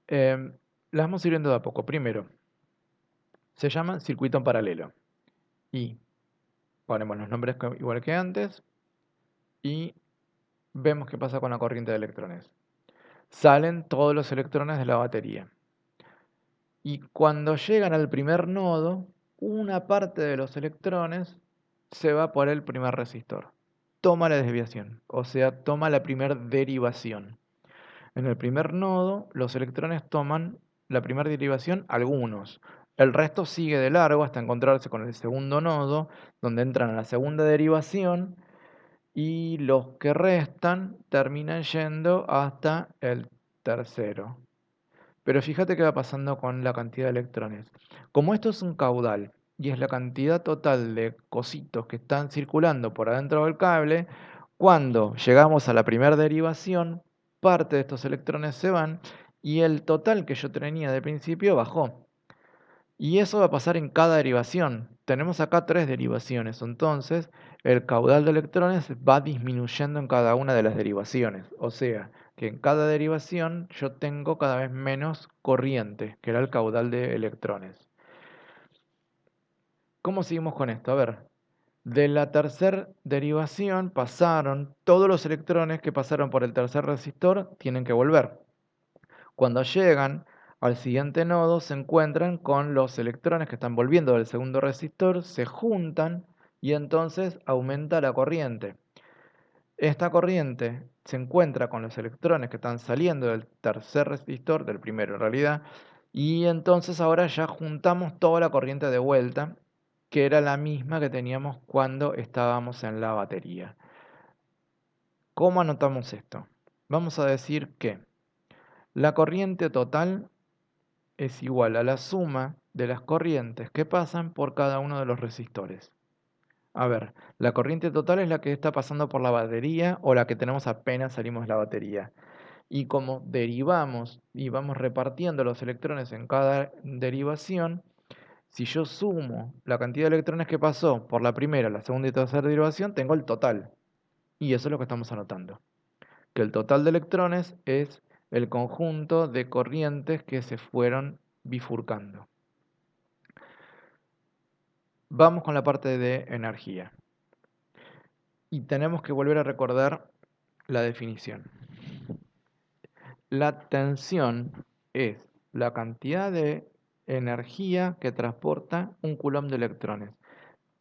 Las vamos a ir viendo de a poco. Primero, se llama circuito en paralelo. Y ponemos los nombres igual que antes y vemos qué pasa con la corriente de electrones. Salen todos los electrones de la batería. Y cuando llegan al primer nodo, una parte de los electrones se va por el primer resistor. Toma la desviación, o sea, toma la primera derivación. En el primer nodo, los electrones toman la primera derivación, algunos. El resto sigue de largo hasta encontrarse con el segundo nodo, donde entran a la segunda derivación, y los que restan terminan yendo hasta el tercero. Pero fíjate qué va pasando con la cantidad de electrones. Como esto es un caudal y es la cantidad total de cositos que están circulando por adentro del cable, cuando llegamos a la primera derivación, parte de estos electrones se van y el total que yo tenía de principio bajó. Y eso va a pasar en cada derivación. Tenemos acá tres derivaciones, entonces el caudal de electrones va disminuyendo en cada una de las derivaciones. O sea, que en cada derivación yo tengo cada vez menos corriente, que era el caudal de electrones. ¿Cómo seguimos con esto? A ver, de la tercera derivación pasaron todos los electrones que pasaron por el tercer resistor, tienen que volver. Cuando llegan al siguiente nodo se encuentran con los electrones que están volviendo del segundo resistor, se juntan y entonces aumenta la corriente. Esta corriente se encuentra con los electrones que están saliendo del tercer resistor, del primero en realidad, y entonces ahora ya juntamos toda la corriente de vuelta, que era la misma que teníamos cuando estábamos en la batería. ¿Cómo anotamos esto? Vamos a decir que la corriente total es igual a la suma de las corrientes que pasan por cada uno de los resistores. A ver, la corriente total es la que está pasando por la batería o la que tenemos apenas salimos de la batería. Y como derivamos y vamos repartiendo los electrones en cada derivación, Si yo sumo la cantidad de electrones que pasó por la primera, la segunda y tercera derivación, tengo el total. Y eso es lo que estamos anotando. Que el total de electrones es el conjunto de corrientes que se fueron bifurcando. Vamos con la parte de energía. Y tenemos que volver a recordar la definición. La tensión es la cantidad de energía que transporta un coulomb de electrones.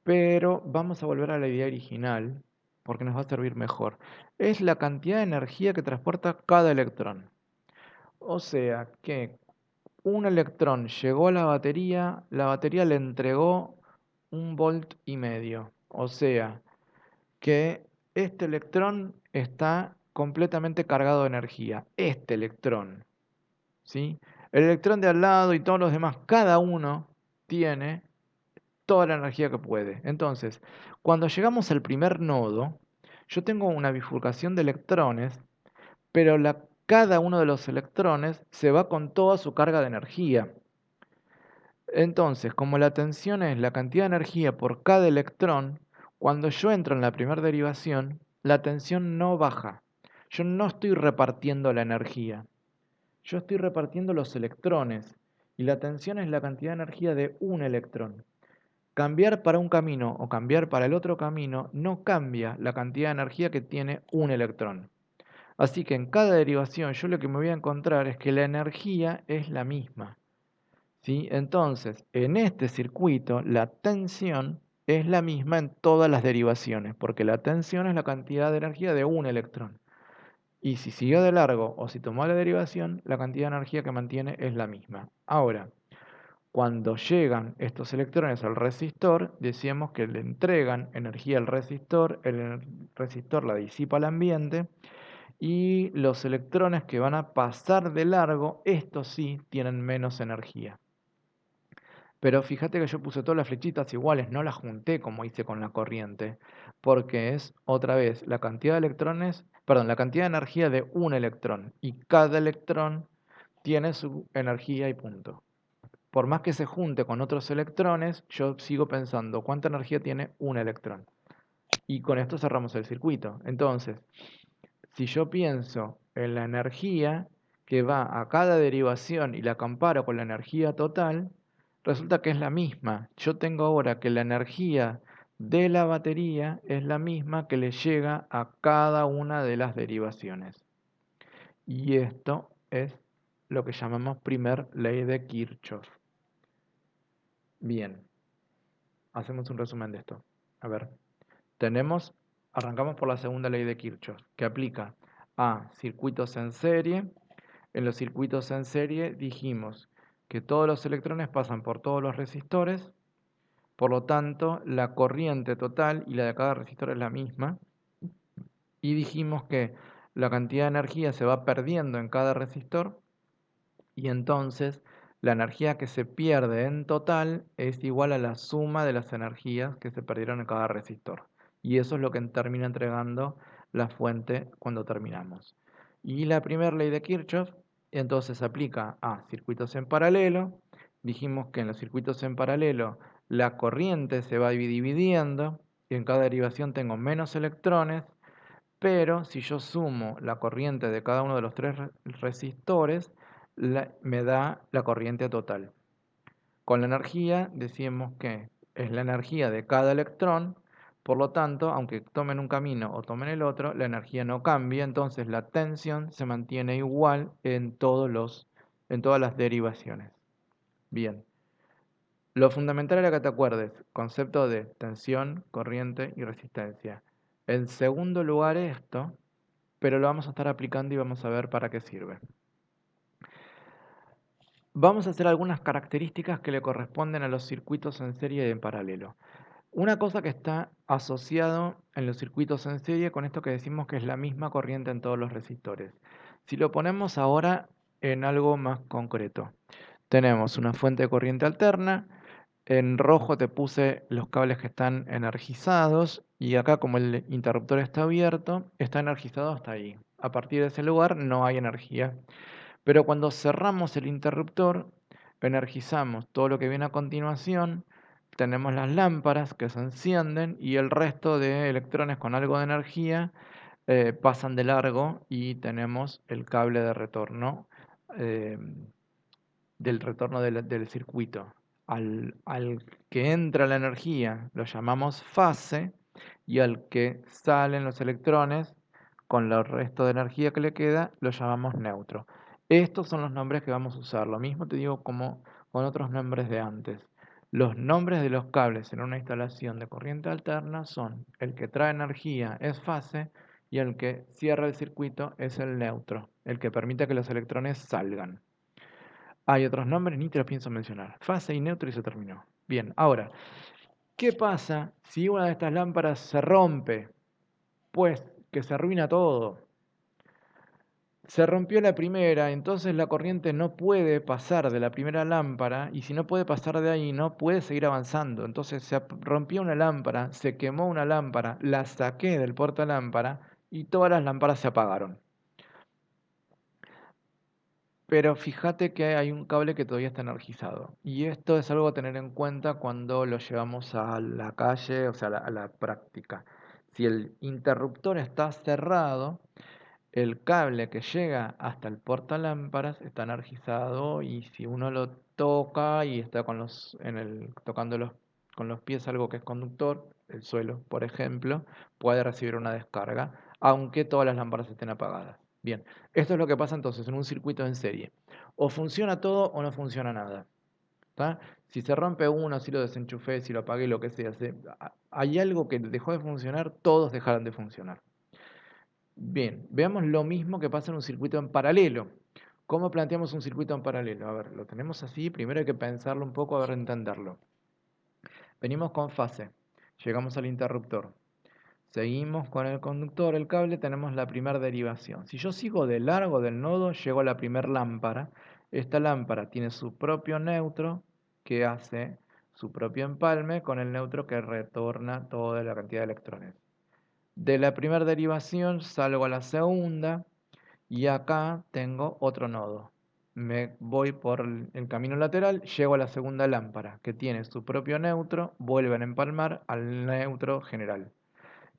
Pero vamos a volver a la idea original porque nos va a servir mejor. Es la cantidad de energía que transporta cada electrón. O sea que un electrón llegó a la batería le entregó 1,5 volts. O sea que este electrón está completamente cargado de energía. Este electrón, ¿sí? El electrón de al lado y todos los demás, cada uno tiene toda la energía que puede. Entonces, cuando llegamos al primer nodo, yo tengo una bifurcación de electrones, pero cada uno de los electrones se va con toda su carga de energía. Entonces, como la tensión es la cantidad de energía por cada electrón, cuando yo entro en la primera derivación, la tensión no baja. Yo no estoy repartiendo la energía, yo estoy repartiendo los electrones. Y la tensión es la cantidad de energía de un electrón. Cambiar para un camino o cambiar para el otro camino no cambia la cantidad de energía que tiene un electrón. Así que en cada derivación yo lo que me voy a encontrar es que la energía es la misma. ¿Sí? Entonces, en este circuito, la tensión es la misma en todas las derivaciones, porque la tensión es la cantidad de energía de un electrón. Y si siguió de largo o si tomó la derivación, la cantidad de energía que mantiene es la misma. Ahora, cuando llegan estos electrones al resistor, decíamos que le entregan energía al resistor, el resistor la disipa al ambiente y los electrones que van a pasar de largo, estos sí tienen menos energía. Pero fíjate que yo puse todas las flechitas iguales, no las junté como hice con la corriente, porque es otra vez la cantidad de electrones, perdón, la cantidad de energía de un electrón y cada electrón tiene su energía y punto. Por más que se junte con otros electrones, yo sigo pensando cuánta energía tiene un electrón. Y con esto cerramos el circuito. Entonces, si yo pienso en la energía que va a cada derivación y la comparo con la energía total, resulta que es la misma. Yo tengo ahora que la energía de la batería es la misma que le llega a cada una de las derivaciones. Y esto es lo que llamamos primer ley de Kirchhoff. Bien, hacemos un resumen de esto. A ver, arrancamos por la segunda ley de Kirchhoff, que aplica a circuitos en serie. En los circuitos en serie dijimos que todos los electrones pasan por todos los resistores, por lo tanto, la corriente total y la de cada resistor es la misma. Y dijimos que la cantidad de energía se va perdiendo en cada resistor y entonces la energía que se pierde en total es igual a la suma de las energías que se perdieron en cada resistor. Y eso es lo que termina entregando la fuente cuando terminamos. Y la primera ley de Kirchhoff entonces se aplica a circuitos en paralelo. Dijimos que en los circuitos en paralelo la corriente se va dividiendo y en cada derivación tengo menos electrones, pero si yo sumo la corriente de cada uno de los tres resistores, me da la corriente total. Con la energía decimos que es la energía de cada electrón, por lo tanto, aunque tomen un camino o tomen el otro, la energía no cambia, entonces la tensión se mantiene igual en todas las derivaciones. Bien. Lo fundamental era que te acuerdes, concepto de tensión, corriente y resistencia. En segundo lugar esto, pero lo vamos a estar aplicando y vamos a ver para qué sirve. Vamos a hacer algunas características que le corresponden a los circuitos en serie y en paralelo. Una cosa que está asociado en los circuitos en serie con esto que decimos que es la misma corriente en todos los resistores. Si lo ponemos ahora en algo más concreto, tenemos una fuente de corriente alterna. En rojo te puse los cables que están energizados y acá como el interruptor está abierto, está energizado hasta ahí. A partir de ese lugar no hay energía. Pero cuando cerramos el interruptor, energizamos todo lo que viene a continuación, tenemos las lámparas que se encienden y el resto de electrones con algo de energía pasan de largo y tenemos el cable de retorno eh, del retorno del circuito. Al que entra la energía lo llamamos fase y al que salen los electrones con el resto de energía que le queda lo llamamos neutro. Estos son los nombres que vamos a usar. Lo mismo te digo como con otros nombres de antes. Los nombres de los cables en una instalación de corriente alterna son el que trae energía es fase y el que cierra el circuito es el neutro, el que permite que los electrones salgan. Hay otros nombres, ni te los pienso mencionar. Fase y neutro y se terminó. Bien, ahora, ¿qué pasa si una de estas lámparas se rompe? Pues que se arruina todo. Se rompió la primera, entonces la corriente no puede pasar de la primera lámpara y si no puede pasar de ahí no puede seguir avanzando. Entonces se rompió una lámpara, se quemó una lámpara, la saqué del portalámpara y todas las lámparas se apagaron. Pero fíjate que hay un cable que todavía está energizado. Y esto es algo a tener en cuenta cuando lo llevamos a la calle, o sea, a la práctica. Si el interruptor está cerrado, el cable que llega hasta el portalámparas está energizado y si uno lo toca y está con tocando con los pies algo que es conductor, el suelo, por ejemplo, puede recibir una descarga, aunque todas las lámparas estén apagadas. Bien, esto es lo que pasa entonces en un circuito en serie. O funciona todo o no funciona nada. ¿Tá? Si se rompe uno, si lo desenchufé, si lo apagué, lo que sea, hay algo que dejó de funcionar, todos dejaron de funcionar. Bien, veamos lo mismo que pasa en un circuito en paralelo. ¿Cómo planteamos un circuito en paralelo? A ver, lo tenemos así, primero hay que pensarlo un poco, a ver, entenderlo. Venimos con fase, llegamos al interruptor, seguimos con el conductor, el cable, tenemos la primera derivación. Si yo sigo de largo del nodo, llego a la primera lámpara. Esta lámpara tiene su propio neutro que hace su propio empalme con el neutro que retorna toda la cantidad de electrones. De la primera derivación salgo a la segunda y acá tengo otro nodo. Me voy por el camino lateral, llego a la segunda lámpara que tiene su propio neutro, vuelven a empalmar al neutro general.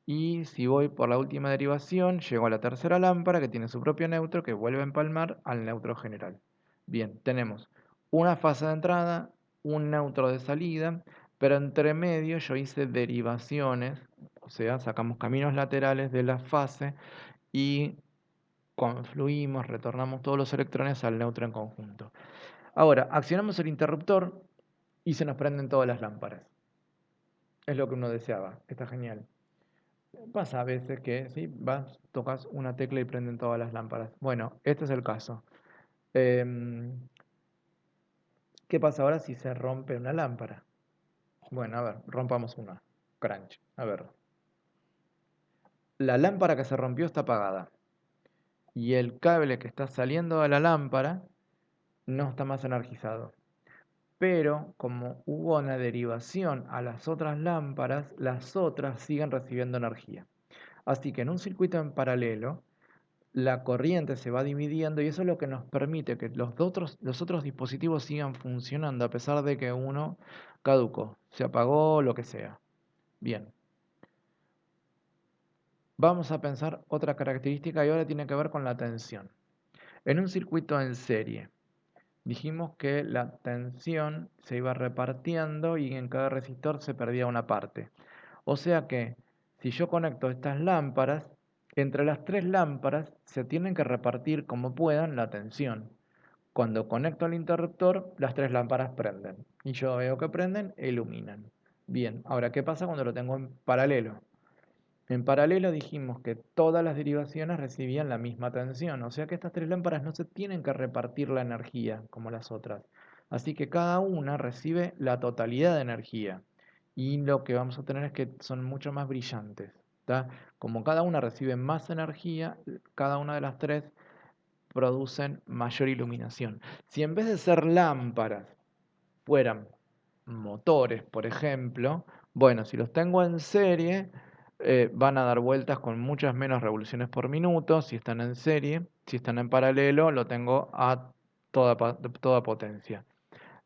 Y si voy por la última derivación, llego a la tercera lámpara que tiene su propio neutro que vuelve a empalmar al neutro general. Bien, tenemos una fase de entrada, un neutro de salida, pero entre medio yo hice derivaciones, o sea, sacamos caminos laterales de la fase y confluimos, retornamos todos los electrones al neutro en conjunto. Ahora, accionamos el interruptor y se nos prenden todas las lámparas. Es lo que uno deseaba, está genial. Pasa a veces que ¿sí? Vas, tocas una tecla y prenden todas las lámparas. Bueno, este es el caso. Em, ¿Qué pasa ahora si se rompe una lámpara? Bueno, a ver, rompamos una. Crunch. A ver. La lámpara que se rompió está apagada. Y el cable que está saliendo de la lámpara no está más energizado. Pero como hubo una derivación a las otras lámparas, las otras siguen recibiendo energía. Así que en un circuito en paralelo, la corriente se va dividiendo y eso es lo que nos permite que los otros dispositivos sigan funcionando a pesar de que uno caducó, se apagó, lo que sea. Bien, vamos a pensar otra característica y ahora tiene que ver con la tensión. En un circuito en serie, dijimos que la tensión se iba repartiendo y en cada resistor se perdía una parte. O sea que si yo conecto estas lámparas, entre las tres lámparas se tienen que repartir como puedan la tensión. Cuando conecto el interruptor, las tres lámparas prenden. Y yo veo que prenden e iluminan. Bien, ahora, ¿qué pasa cuando lo tengo en paralelo? En paralelo dijimos que todas las derivaciones recibían la misma tensión, o sea que estas tres lámparas no se tienen que repartir la energía como las otras. Así que cada una recibe la totalidad de energía. Y lo que vamos a tener es que son mucho más brillantes. ¿Tá? Como cada una recibe más energía, cada una de las tres producen mayor iluminación. Si en vez de ser lámparas fueran motores, por ejemplo, bueno, si los tengo en serie, van a dar vueltas con muchas menos revoluciones por minuto. Si están en serie, si están en paralelo, lo tengo a toda potencia.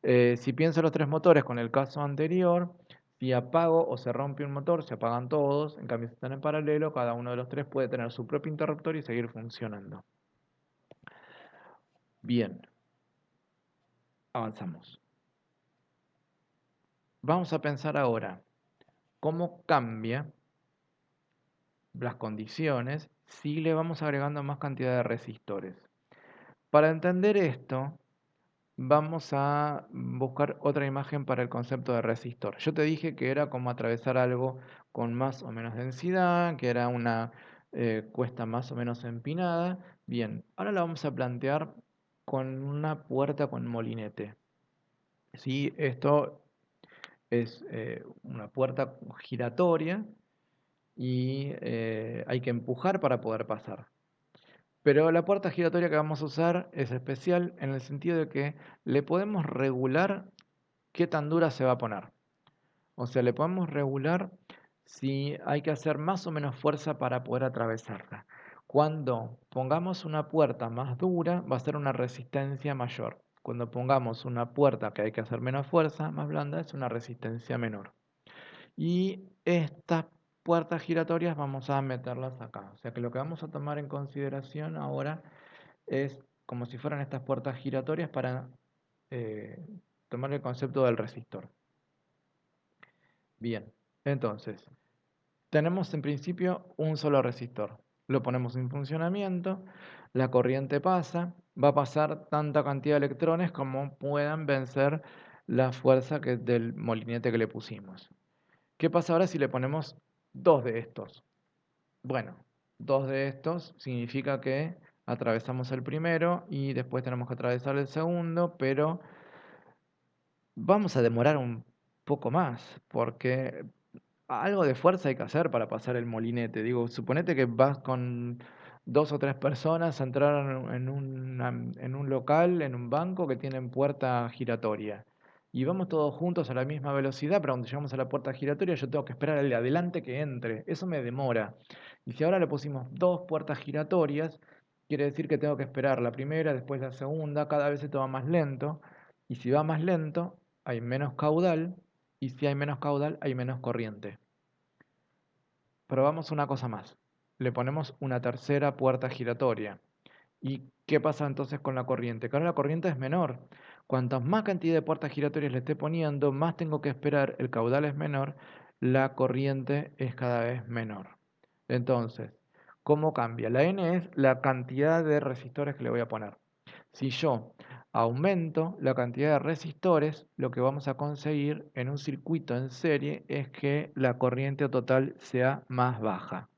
Si pienso los tres motores con el caso anterior, si apago o se rompe un motor, se apagan todos. En cambio, si están en paralelo, cada uno de los tres puede tener su propio interruptor y seguir funcionando. Bien, avanzamos. Vamos a pensar ahora cómo cambia las condiciones si le vamos agregando más cantidad de resistores. Para entender esto, vamos a buscar otra imagen para el concepto de resistor. Yo te dije que era como atravesar algo con más o menos densidad, que era una cuesta más o menos empinada. Bien, ahora la vamos a plantear con una puerta con molinete. ¿Sí? Esto es una puerta giratoria y hay que empujar para poder pasar. Pero la puerta giratoria que vamos a usar es especial en el sentido de que le podemos regular qué tan dura se va a poner. O sea, le podemos regular si hay que hacer más o menos fuerza para poder atravesarla. Cuando pongamos una puerta más dura, va a ser una resistencia mayor. Cuando pongamos una puerta que hay que hacer menos fuerza, más blanda, es una resistencia menor. Y estas puertas giratorias vamos a meterlas acá. O sea que lo que vamos a tomar en consideración ahora es como si fueran estas puertas giratorias para eh, tomar el concepto del resistor. Bien, entonces, tenemos en principio un solo resistor. Lo ponemos en funcionamiento, la corriente pasa, va a pasar tanta cantidad de electrones como puedan vencer la fuerza del molinete que le pusimos. ¿Qué pasa ahora si le ponemos dos de estos? Bueno, dos de estos significa que atravesamos el primero y después tenemos que atravesar el segundo, pero vamos a demorar un poco más, porque algo de fuerza hay que hacer para pasar el molinete. Digo, suponete que vas con dos o tres personas a entrar en un local, en un banco que tienen puerta giratoria. Y vamos todos juntos a la misma velocidad, pero cuando llegamos a la puerta giratoria yo tengo que esperar al de adelante que entre. Eso me demora. Y si ahora le pusimos dos puertas giratorias, quiere decir que tengo que esperar la primera, después la segunda, cada vez se toma más lento. Y si va más lento, hay menos caudal, y si hay menos caudal, hay menos corriente. Probamos una cosa más. Le ponemos una tercera puerta giratoria. ¿Y qué pasa entonces con la corriente? Que ahora la corriente es menor. Cuantas más cantidad de puertas giratorias le esté poniendo, más tengo que esperar, el caudal es menor, la corriente es cada vez menor. Entonces, ¿cómo cambia? La N es la cantidad de resistores que le voy a poner. Si yo aumento la cantidad de resistores, lo que vamos a conseguir en un circuito en serie es que la corriente total sea más baja.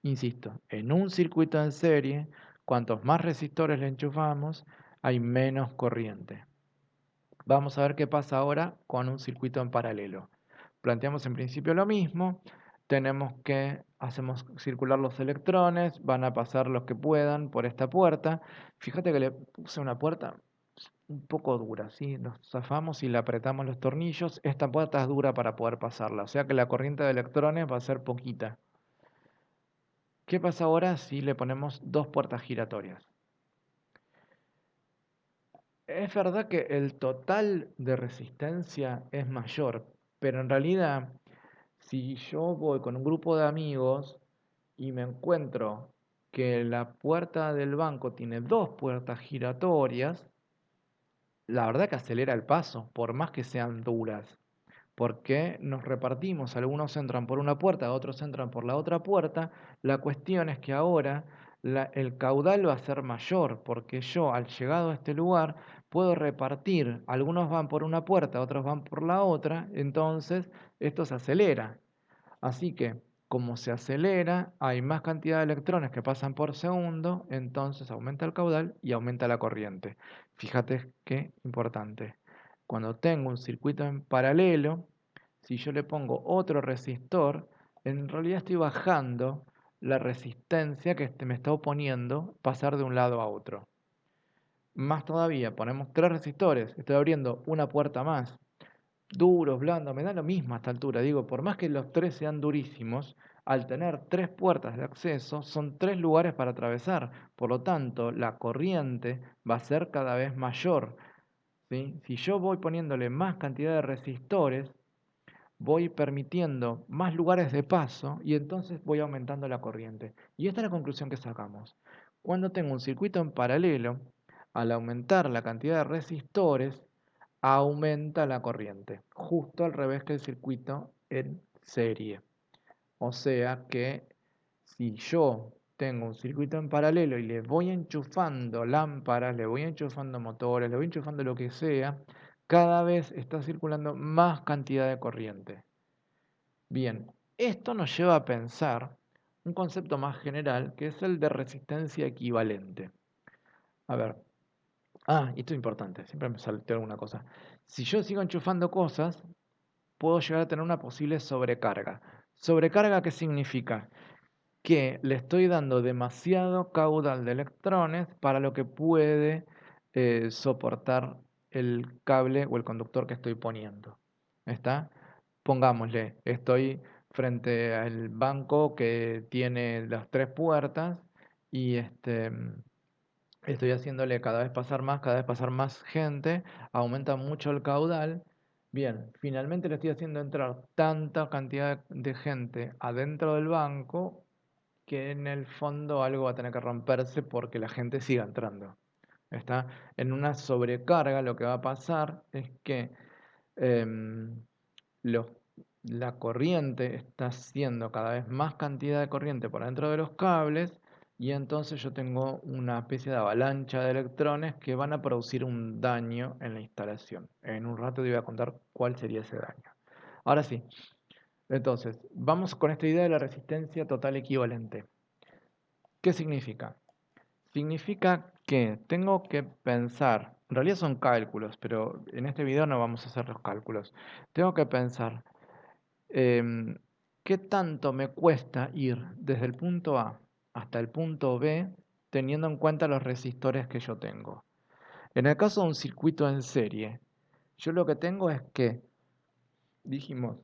Insisto, en un circuito en serie, cuantos más resistores le enchufamos, hay menos corriente. Vamos a ver qué pasa ahora con un circuito en paralelo. Planteamos en principio lo mismo, tenemos que hacemos circular los electrones, van a pasar los que puedan por esta puerta. Fíjate que le puse una puerta un poco dura, ¿sí? Nos zafamos y le apretamos los tornillos. Esta puerta es dura para poder pasarla, o sea que la corriente de electrones va a ser poquita. ¿Qué pasa ahora si le ponemos dos puertas giratorias? Es verdad que el total de resistencia es mayor, pero en realidad, si yo voy con un grupo de amigos y me encuentro que la puerta del banco tiene dos puertas giratorias, la verdad que acelera el paso, por más que sean duras, porque nos repartimos, algunos entran por una puerta, otros entran por la otra puerta. La cuestión es que ahora el caudal va a ser mayor, porque yo al llegado a este lugar puedo repartir, algunos van por una puerta, otros van por la otra, entonces esto se acelera. Así que, como se acelera, hay más cantidad de electrones que pasan por segundo, entonces aumenta el caudal y aumenta la corriente. Fíjate qué importante. Cuando tengo un circuito en paralelo, si yo le pongo otro resistor, en realidad estoy bajando la resistencia que me está oponiendo pasar de un lado a otro. Más todavía, ponemos tres resistores, estoy abriendo una puerta más, duros, blandos, me da lo mismo a esta altura. Digo, por más que los tres sean durísimos, al tener tres puertas de acceso, son tres lugares para atravesar. Por lo tanto, la corriente va a ser cada vez mayor. ¿sí? Si yo voy poniéndole más cantidad de resistores, voy permitiendo más lugares de paso y entonces voy aumentando la corriente. Y esta es la conclusión que sacamos. Cuando tengo un circuito en paralelo, al aumentar la cantidad de resistores, aumenta la corriente, justo al revés que el circuito en serie. O sea que si yo tengo un circuito en paralelo y le voy enchufando lámparas, le voy enchufando motores, le voy enchufando lo que sea, cada vez está circulando más cantidad de corriente. Bien, esto nos lleva a pensar un concepto más general que es el de resistencia equivalente. A ver, y esto es importante, siempre me salteo alguna cosa. Si yo sigo enchufando cosas, puedo llegar a tener una posible sobrecarga. ¿Sobrecarga qué significa? Que le estoy dando demasiado caudal de electrones para lo que puede soportar el cable o el conductor que estoy poniendo. ¿Está? Pongámosle, estoy frente al banco que tiene las tres puertas y estoy haciéndole cada vez pasar más gente, aumenta mucho el caudal. Bien, finalmente le estoy haciendo entrar tanta cantidad de gente adentro del banco que en el fondo algo va a tener que romperse porque la gente siga entrando. Está en una sobrecarga, lo que va a pasar es que em, los- la corriente está haciendo cada vez más cantidad de corriente por dentro de los cables y entonces yo tengo una especie de avalancha de electrones que van a producir un daño en la instalación. En un rato te voy a contar cuál sería ese daño. Ahora sí, entonces, vamos con esta idea de la resistencia total equivalente. ¿Qué significa? Significa que tengo que pensar, en realidad son cálculos, pero en este video no vamos a hacer los cálculos. Tengo que pensar em, qué tanto me cuesta ir desde el punto A hasta el punto B teniendo en cuenta los resistores que yo tengo. En el caso de un circuito en serie, yo lo que tengo es que, dijimos,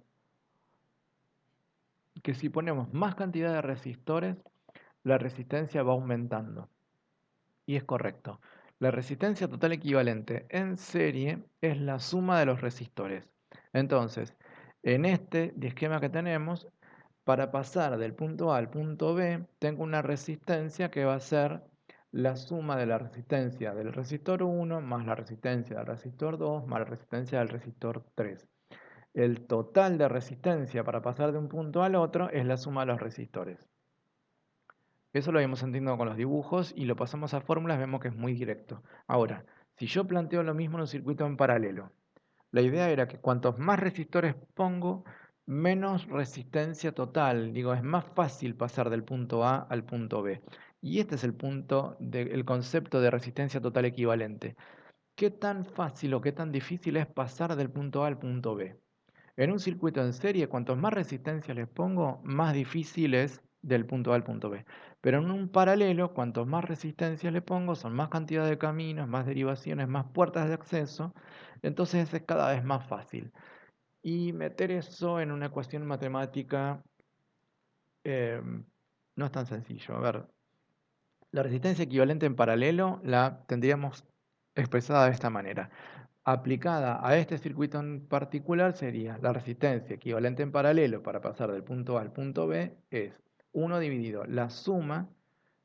que si ponemos más cantidad de resistores, la resistencia va aumentando. Y es correcto. La resistencia total equivalente en serie es la suma de los resistores. Entonces, en este esquema que tenemos, para pasar del punto A al punto B, tengo una resistencia que va a ser la suma de la resistencia del resistor 1 más la resistencia del resistor 2 más la resistencia del resistor 3. El total de resistencia para pasar de un punto al otro es la suma de los resistores. Eso lo habíamos entendido con los dibujos y lo pasamos a fórmulas, vemos que es muy directo. Ahora, si yo planteo lo mismo en un circuito en paralelo, la idea era que cuantos más resistores pongo, menos resistencia total. Digo, es más fácil pasar del punto A al punto B. Y este es el punto del concepto de resistencia total equivalente. ¿Qué tan fácil o qué tan difícil es pasar del punto A al punto B? En un circuito en serie, cuantos más resistencia les pongo, más difícil es del punto A al punto B. Pero en un paralelo, cuantos más resistencia le pongo, son más cantidad de caminos, más derivaciones, más puertas de acceso, entonces es cada vez más fácil. Y meter eso en una ecuación matemática eh, no es tan sencillo. A ver, la resistencia equivalente en paralelo la tendríamos expresada de esta manera. Aplicada a este circuito en particular sería la resistencia equivalente en paralelo para pasar del punto A al punto B es 1 dividido la suma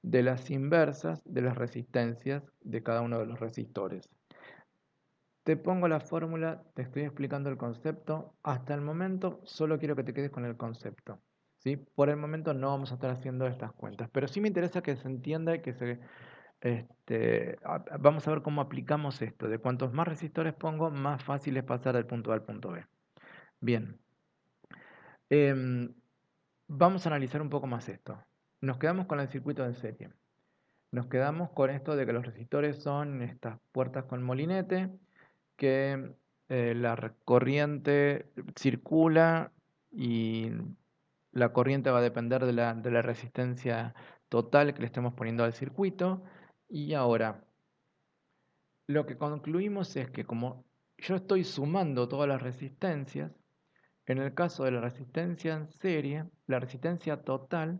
de las inversas de las resistencias de cada uno de los resistores. Te pongo la fórmula, te estoy explicando el concepto. Hasta el momento solo quiero que te quedes con el concepto. ¿Sí? Por el momento no vamos a estar haciendo estas cuentas, pero sí me interesa que se entienda y que vamos a ver cómo aplicamos esto. De cuantos más resistores pongo, más fácil es pasar del punto A al punto B. Bien. Em, Vamos a analizar un poco más esto. Nos quedamos con el circuito en serie. Nos quedamos con esto de que los resistores son estas puertas con molinete, que la corriente circula y la corriente va a depender de la resistencia total que le estemos poniendo al circuito. Y ahora, lo que concluimos es que como yo estoy sumando todas las resistencias, en el caso de la resistencia en serie, la resistencia total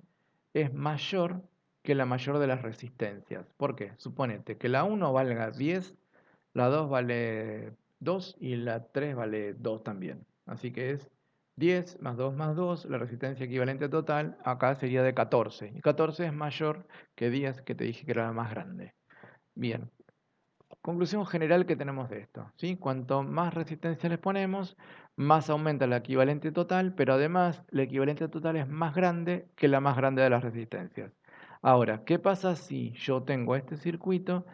es mayor que la mayor de las resistencias. ¿Por qué? Suponete que la 1 valga 10 La 2 vale 2 y la 3 vale 2 también. Así que es 10 más 2, la resistencia equivalente total acá sería de 14. Y 14 es mayor que 10, que te dije que era la más grande. Bien, conclusión general que tenemos de esto, ¿sí? Cuanto más resistencia les ponemos, más aumenta la equivalente total, pero además la equivalente total es más grande que la más grande de las resistencias. Ahora, ¿qué pasa si yo tengo este circuito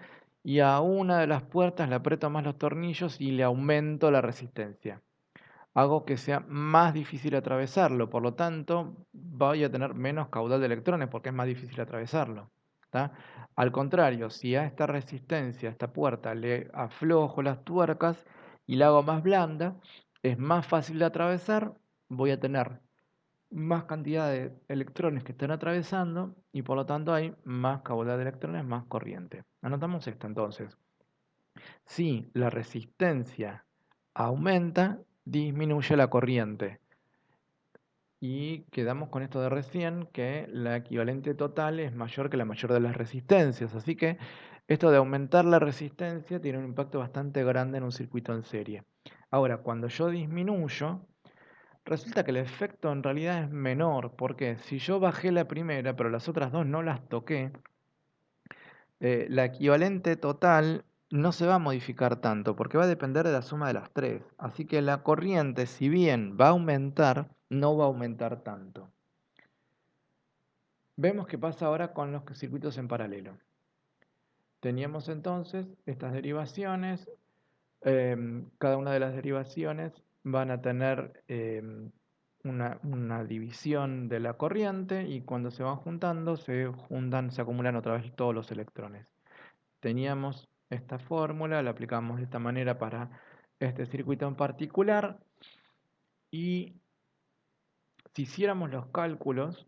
y a una de las puertas le aprieto más los tornillos y le aumento la resistencia? Hago que sea más difícil atravesarlo, por lo tanto voy a tener menos caudal de electrones porque es más difícil atravesarlo. ¿Tá? Al contrario, si a esta resistencia, a esta puerta, le aflojo las tuercas y la hago más blanda, es más fácil de atravesar, voy a tener más cantidad de electrones que están atravesando y por lo tanto hay más caudal de electrones, más corriente. Anotamos esto entonces. Si la resistencia aumenta, disminuye la corriente. Y quedamos con esto de recién, que la equivalente total es mayor que la mayor de las resistencias. Así que esto de aumentar la resistencia tiene un impacto bastante grande en un circuito en serie. Ahora, cuando yo disminuyo, resulta que el efecto en realidad es menor. Porque si yo bajé la primera, pero las otras dos no las toqué, la equivalente total no se va a modificar tanto porque va a depender de la suma de las tres. Así que la corriente, si bien va a aumentar, no va a aumentar tanto. Vemos qué pasa ahora con los circuitos en paralelo. Teníamos entonces estas derivaciones. Cada una de las derivaciones van a tener una división de la corriente y cuando se van juntando, se acumulan otra vez todos los electrones. Teníamos esta fórmula, la aplicamos de esta manera para este circuito en particular y si hiciéramos los cálculos,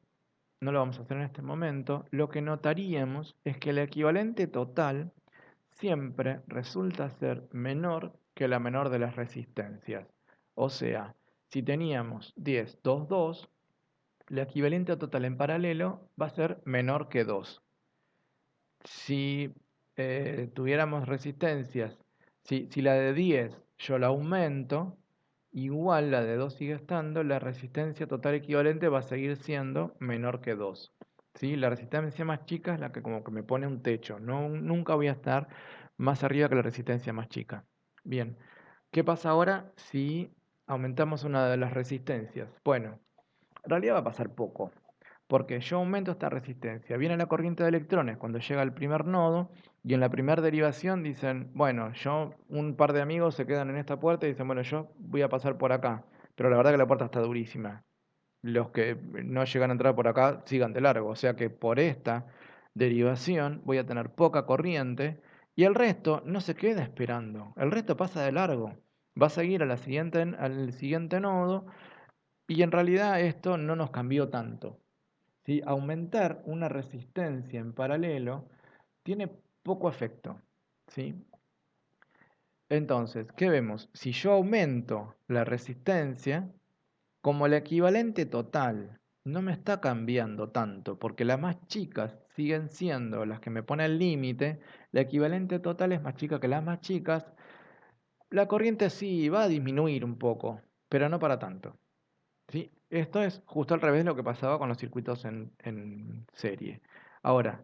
no lo vamos a hacer en este momento, lo que notaríamos es que el equivalente total siempre resulta ser menor que la menor de las resistencias. O sea, si teníamos 10, 2, 2, el equivalente total en paralelo va a ser menor que 2. Si tuviéramos resistencias, si la de 10 yo la aumento, igual la de 2 sigue estando, la resistencia total equivalente va a seguir siendo menor que 2. ¿Sí? La resistencia más chica es la que como que me pone un techo. No, nunca voy a estar más arriba que la resistencia más chica. Bien, ¿qué pasa ahora si aumentamos una de las resistencias? Bueno, en realidad va a pasar poco, porque yo aumento esta resistencia. Viene la corriente de electrones cuando llega al primer nodo y en la primera derivación dicen, bueno, un par de amigos se quedan en esta puerta y dicen, bueno, yo voy a pasar por acá, pero la verdad que la puerta está durísima. Los que no llegan a entrar por acá sigan de largo, o sea que por esta derivación voy a tener poca corriente y el resto no se queda esperando, el resto pasa de largo. Va a seguir al siguiente nodo y en realidad esto no nos cambió tanto. ¿Sí? Aumentar una resistencia en paralelo tiene poco efecto. ¿Sí? Entonces, ¿qué vemos? Si yo aumento la resistencia, como el equivalente total no me está cambiando tanto, porque las más chicas siguen siendo las que me ponen el límite, la equivalente total es más chica que las más chicas, la corriente sí va a disminuir un poco, pero no para tanto. ¿Sí? Esto es justo al revés de lo que pasaba con los circuitos en serie. Ahora,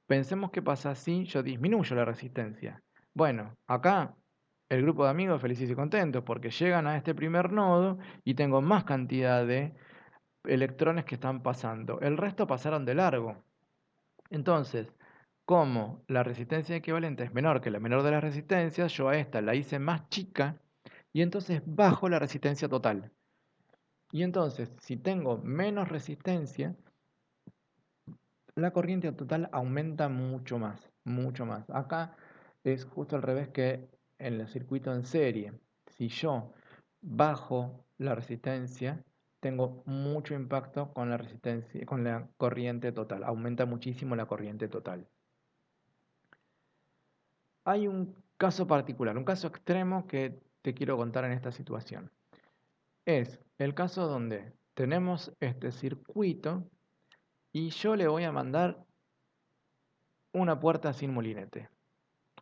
pensemos qué pasa si yo disminuyo la resistencia. Bueno, acá el grupo de amigos felices y contentos porque llegan a este primer nodo y tengo más cantidad de electrones que están pasando. El resto pasaron de largo. Entonces, como la resistencia equivalente es menor que la menor de las resistencias, yo a esta la hice más chica y entonces bajo la resistencia total. Y entonces, si tengo menos resistencia, la corriente total aumenta mucho más, mucho más. Acá es justo al revés que en el circuito en serie. Si yo bajo la resistencia, tengo mucho impacto con la resistencia, con la corriente total. Aumenta muchísimo la corriente total. Hay un caso particular, un caso extremo que te quiero contar en esta situación. Es el caso donde tenemos este circuito y yo le voy a mandar una puerta sin molinete.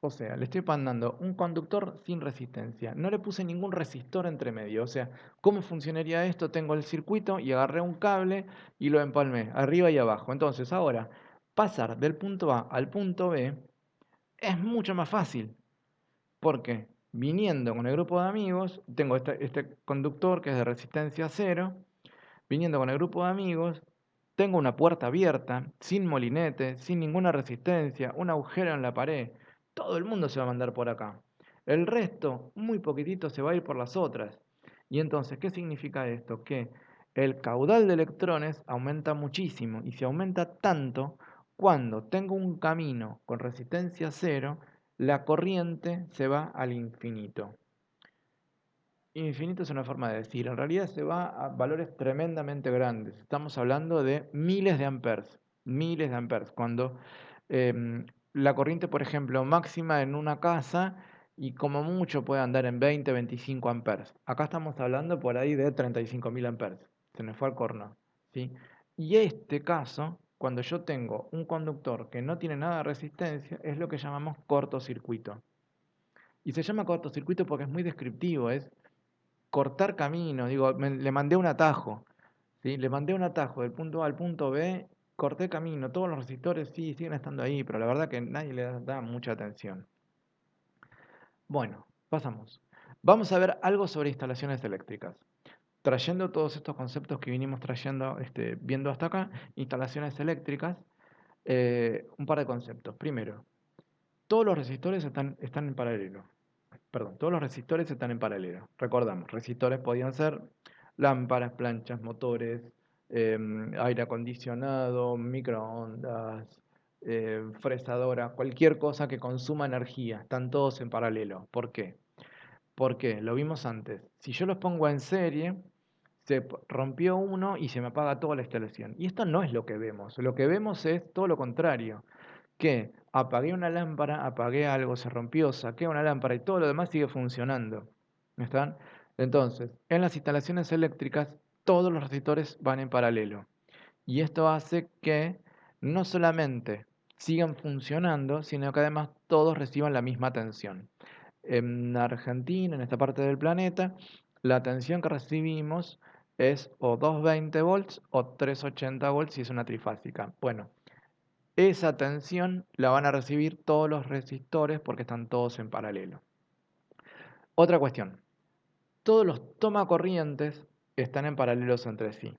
O sea, le estoy mandando un conductor sin resistencia. No le puse ningún resistor entre medio. O sea, ¿cómo funcionaría esto? Tengo el circuito y agarré un cable y lo empalmé, arriba y abajo. Entonces, ahora, pasar del punto A al punto B es mucho más fácil. Porque viniendo con el grupo de amigos, tengo este conductor que es de resistencia cero. Viniendo con el grupo de amigos, tengo una puerta abierta, sin molinete, sin ninguna resistencia, un agujero en la pared. Todo el mundo se va a mandar por acá. El resto, muy poquitito, se va a ir por las otras. Y entonces, ¿qué significa esto? Que el caudal de electrones aumenta muchísimo y se aumenta tanto cuando tengo un camino con resistencia cero, la corriente se va al infinito. Infinito es una forma de decir, en realidad se va a valores tremendamente grandes. Estamos hablando de miles de amperes, miles de amperes. Cuando la corriente, por ejemplo, máxima en una casa y como mucho puede andar en 20, 25 amperes. Acá estamos hablando por ahí de 35.000 amperes. Se me fue al corno, ¿sí? Y este caso, cuando yo tengo un conductor que no tiene nada de resistencia, es lo que llamamos cortocircuito. Y se llama cortocircuito porque es muy descriptivo, es cortar camino, digo, le mandé un atajo, ¿sí? Le mandé un atajo del punto A al punto B, corté camino, todos los resistores sí siguen estando ahí, pero la verdad que nadie le da mucha atención. Bueno, pasamos. Vamos a ver algo sobre instalaciones eléctricas. Trayendo todos estos conceptos que vinimos trayendo, viendo hasta acá, instalaciones eléctricas, un par de conceptos. Primero, todos los resistores están en paralelo. Perdón, todos los resistores están en paralelo. Recordamos, resistores podían ser lámparas, planchas, motores, aire acondicionado, microondas, fresadora, cualquier cosa que consuma energía. Están todos en paralelo. ¿Por qué? Porque lo vimos antes. Si yo los pongo en serie, rompió uno y se me apaga toda la instalación. Y esto no es lo que vemos. Lo que vemos es todo lo contrario, que apagué una lámpara, apagué algo, se rompió, saqué una lámpara y todo lo demás sigue funcionando. ¿Están? Entonces, en las instalaciones eléctricas, todos los resistores van en paralelo. Y esto hace que no solamente sigan funcionando, sino que además todos reciban la misma tensión. En Argentina, en esta parte del planeta, la tensión que recibimos es o 220 volts o 380 volts si es una trifásica. Bueno, esa tensión la van a recibir todos los resistores porque están todos en paralelo. Otra cuestión, todos los tomacorrientes están en paralelos entre sí.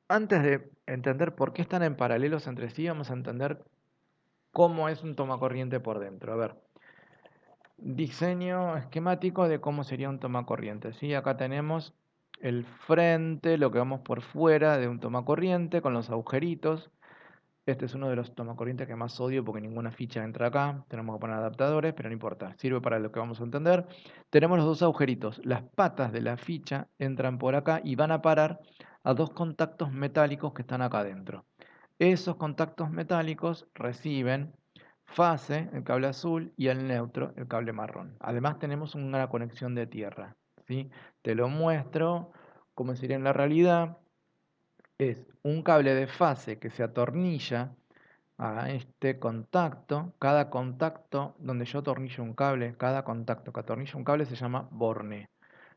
Antes de entender por qué están en paralelos entre sí, vamos a entender cómo es un tomacorriente por dentro. A ver, diseño esquemático de cómo sería un tomacorriente. ¿Sí? Acá tenemos el frente, lo que vamos por fuera de un tomacorriente con los agujeritos. Este es uno de los tomacorrientes que más odio porque ninguna ficha entra acá. Tenemos que poner adaptadores, pero no importa. Sirve para lo que vamos a entender. Tenemos los dos agujeritos. Las patas de la ficha entran por acá y van a parar a dos contactos metálicos que están acá adentro. Esos contactos metálicos reciben fase, el cable azul, y el neutro, el cable marrón. Además tenemos una conexión de tierra, ¿sí? Te lo muestro como sería en la realidad. Es un cable de fase que se atornilla a este contacto. Cada contacto donde yo atornillo un cable, cada contacto que atornilla un cable se llama borne.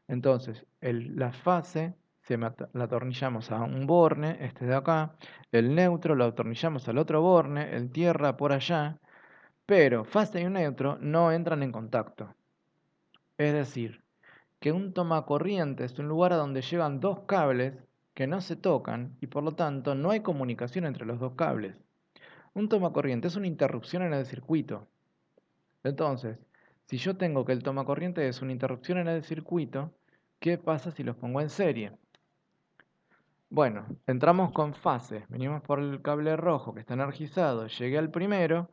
Entonces, la fase la atornillamos a un borne, este de acá, el neutro lo atornillamos al otro borne, el tierra por allá, pero fase y un neutro no entran en contacto. Es decir, que un tomacorriente es un lugar a donde llegan dos cables que no se tocan y por lo tanto no hay comunicación entre los dos cables. Un tomacorriente es una interrupción en el circuito. Entonces, si yo tengo que el tomacorriente es una interrupción en el circuito, ¿qué pasa si los pongo en serie? Bueno, entramos con fase, venimos por el cable rojo que está energizado, llegué al primero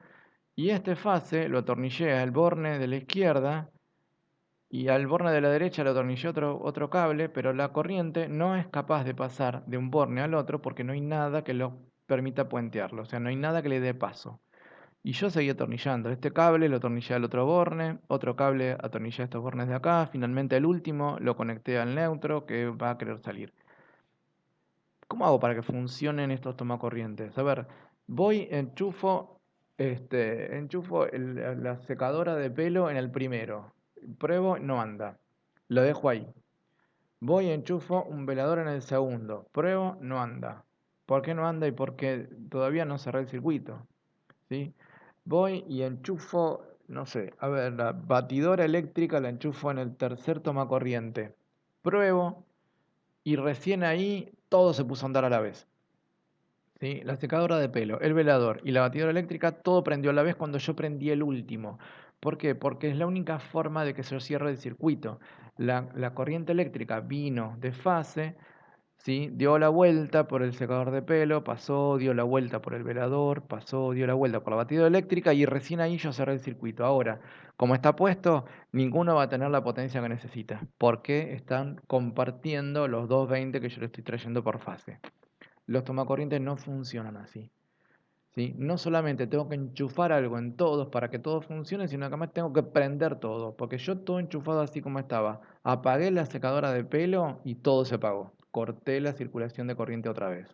y este fase lo atornillé al borne de la izquierda y al borne de la derecha le atornillé otro cable, pero la corriente no es capaz de pasar de un borne al otro porque no hay nada que lo permita puentearlo, o sea, no hay nada que le dé paso. Y yo seguí atornillando. Este cable lo atornillé al otro borne, otro cable atornillé a estos bornes de acá, finalmente el último lo conecté al neutro que va a querer salir. ¿Cómo hago para que funcionen estos tomacorrientes? A ver, voy, enchufo Enchufo la secadora de pelo en el primero. Pruebo, no anda. Lo dejo ahí. Voy y enchufo un velador en el segundo. Pruebo, no anda. ¿Por qué no anda y por qué todavía no cerré el circuito? ¿Sí? Voy y enchufo, no sé, a ver, la batidora eléctrica la enchufo en el tercer tomacorriente. Pruebo y recién ahí todo se puso a andar a la vez. ¿Sí? La secadora de pelo, el velador y la batidora eléctrica, todo prendió a la vez cuando yo prendí el último. ¿Por qué? Porque es la única forma de que se cierre el circuito. La corriente eléctrica vino de fase, ¿sí? Dio la vuelta por el secador de pelo, pasó, dio la vuelta por el velador, pasó, dio la vuelta por la batidora eléctrica y recién ahí yo cerré el circuito. Ahora, como está puesto, ninguno va a tener la potencia que necesita, porque están compartiendo los 220 que yo le estoy trayendo por fase. Los tomacorrientes no funcionan así. ¿Sí? No solamente tengo que enchufar algo en todos para que todo funcione, sino que además tengo que prender todo, porque yo todo enchufado así como estaba, apagué la secadora de pelo y todo se apagó. Corté la circulación de corriente otra vez.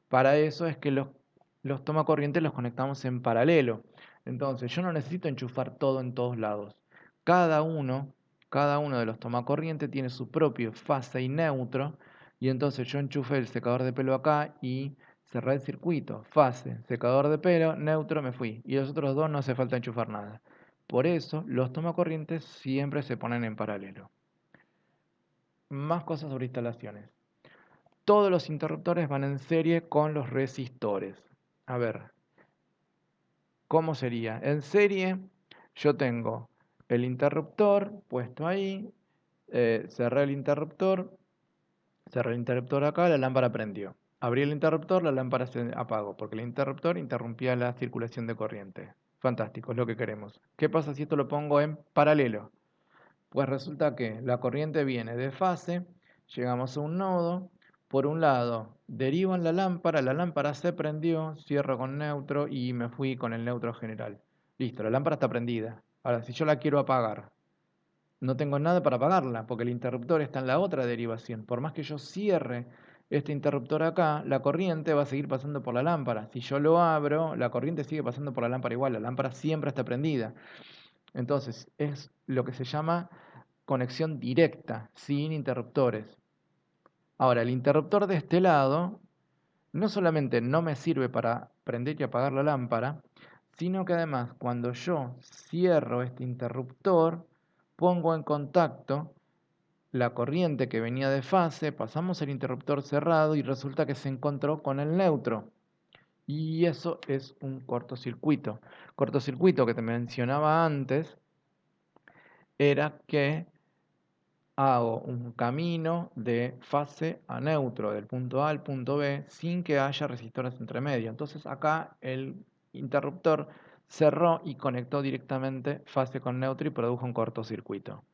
Para eso es que los tomacorrientes los conectamos en paralelo. Entonces, yo no necesito enchufar todo en todos lados. Cada uno, cada uno de los tomacorrientes tiene su propio fase y neutro, y entonces yo enchufé el secador de pelo acá y cerré el circuito. Fase, secador de pelo, neutro, me fui. Y los otros dos no hace falta enchufar nada. Por eso, los tomacorrientes siempre se ponen en paralelo. Más cosas sobre instalaciones. Todos los interruptores van en serie con los resistores. A ver, ¿cómo sería? En serie yo tengo el interruptor puesto ahí, cerré el interruptor acá, la lámpara prendió. Abrí el interruptor, la lámpara se apagó, porque el interruptor interrumpía la circulación de corriente. Fantástico, es lo que queremos. ¿Qué pasa si esto lo pongo en paralelo? Pues resulta que la corriente viene de fase, llegamos a un nodo, por un lado derivan la lámpara se prendió, cierro con neutro y me fui con el neutro general. Listo, la lámpara está prendida. Ahora, si yo la quiero apagar, no tengo nada para apagarla, porque el interruptor está en la otra derivación. Por más que yo cierre este interruptor acá, la corriente va a seguir pasando por la lámpara. Si yo lo abro, la corriente sigue pasando por la lámpara igual, la lámpara siempre está prendida. Entonces, es lo que se llama conexión directa, sin interruptores. Ahora, el interruptor de este lado no solamente no me sirve para prender y apagar la lámpara, sino que además cuando yo cierro este interruptor, pongo en contacto la corriente que venía de fase, pasamos el interruptor cerrado y resulta que se encontró con el neutro. Y eso es un cortocircuito. Cortocircuito que te mencionaba antes era que hago un camino de fase a neutro, del punto A al punto B, sin que haya resistores entre medio. Entonces acá el interruptor cerró y conectó directamente fase con neutro y produjo un cortocircuito.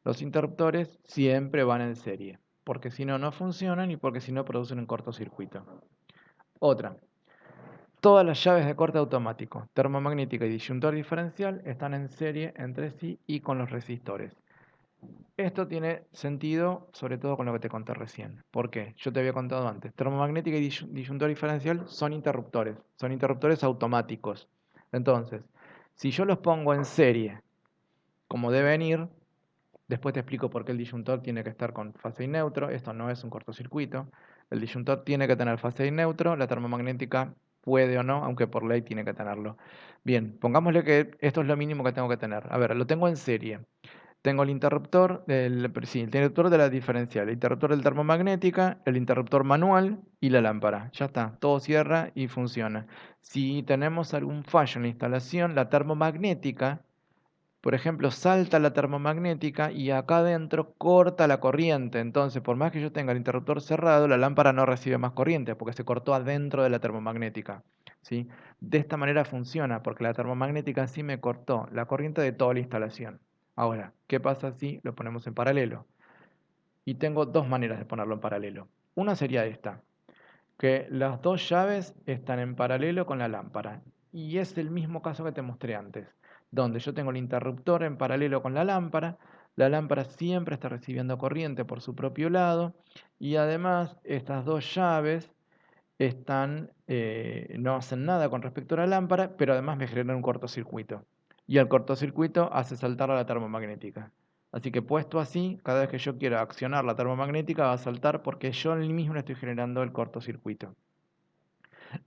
Los interruptores siempre van en serie, porque si no, no funcionan y porque si no, producen un cortocircuito. Otra. Todas las llaves de corte automático, termomagnética y disyuntor diferencial están en serie entre sí y con los resistores. Esto tiene sentido, sobre todo con lo que te conté recién. ¿Por qué? Yo te había contado antes. Termomagnética y disyuntor diferencial son interruptores automáticos. Entonces, si yo los pongo en serie, como deben ir, después te explico por qué el disyuntor tiene que estar con fase y neutro. Esto no es un cortocircuito. El disyuntor tiene que tener fase y neutro. La termomagnética puede o no, aunque por ley tiene que tenerlo. Bien, pongámosle que esto es lo mínimo que tengo que tener. A ver, lo tengo en serie. Tengo el interruptor de la diferencial, el interruptor de termomagnética, el interruptor manual y la lámpara. Ya está, todo cierra y funciona. Si tenemos algún fallo en la instalación, la termomagnética, por ejemplo, salta la termomagnética y acá adentro corta la corriente. Entonces, por más que yo tenga el interruptor cerrado, la lámpara no recibe más corriente porque se cortó adentro de la termomagnética. ¿Sí? De esta manera funciona porque la termomagnética sí me cortó la corriente de toda la instalación. Ahora, ¿qué pasa si lo ponemos en paralelo? Y tengo dos maneras de ponerlo en paralelo. Una sería esta, que las dos llaves están en paralelo con la lámpara. Y es el mismo caso que te mostré antes, donde yo tengo el interruptor en paralelo con la lámpara siempre está recibiendo corriente por su propio lado, y además estas dos llaves no hacen nada con respecto a la lámpara, pero además me generan un cortocircuito. Y el cortocircuito hace saltar a la termomagnética. Así que puesto así, cada vez que yo quiera accionar la termomagnética va a saltar porque yo mismo le estoy generando el cortocircuito.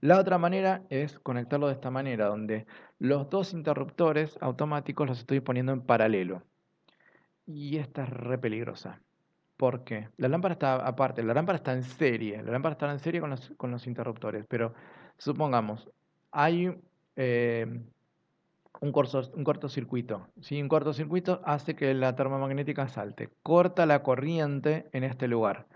La otra manera es conectarlo de esta manera, donde los dos interruptores automáticos los estoy poniendo en paralelo. Y esta es re peligrosa. ¿Por qué? La lámpara está aparte, la lámpara está en serie, la lámpara está en serie con los interruptores, pero supongamos, hay un cortocircuito, ¿sí? Un cortocircuito hace que la termomagnética salte, corta la corriente en este lugar,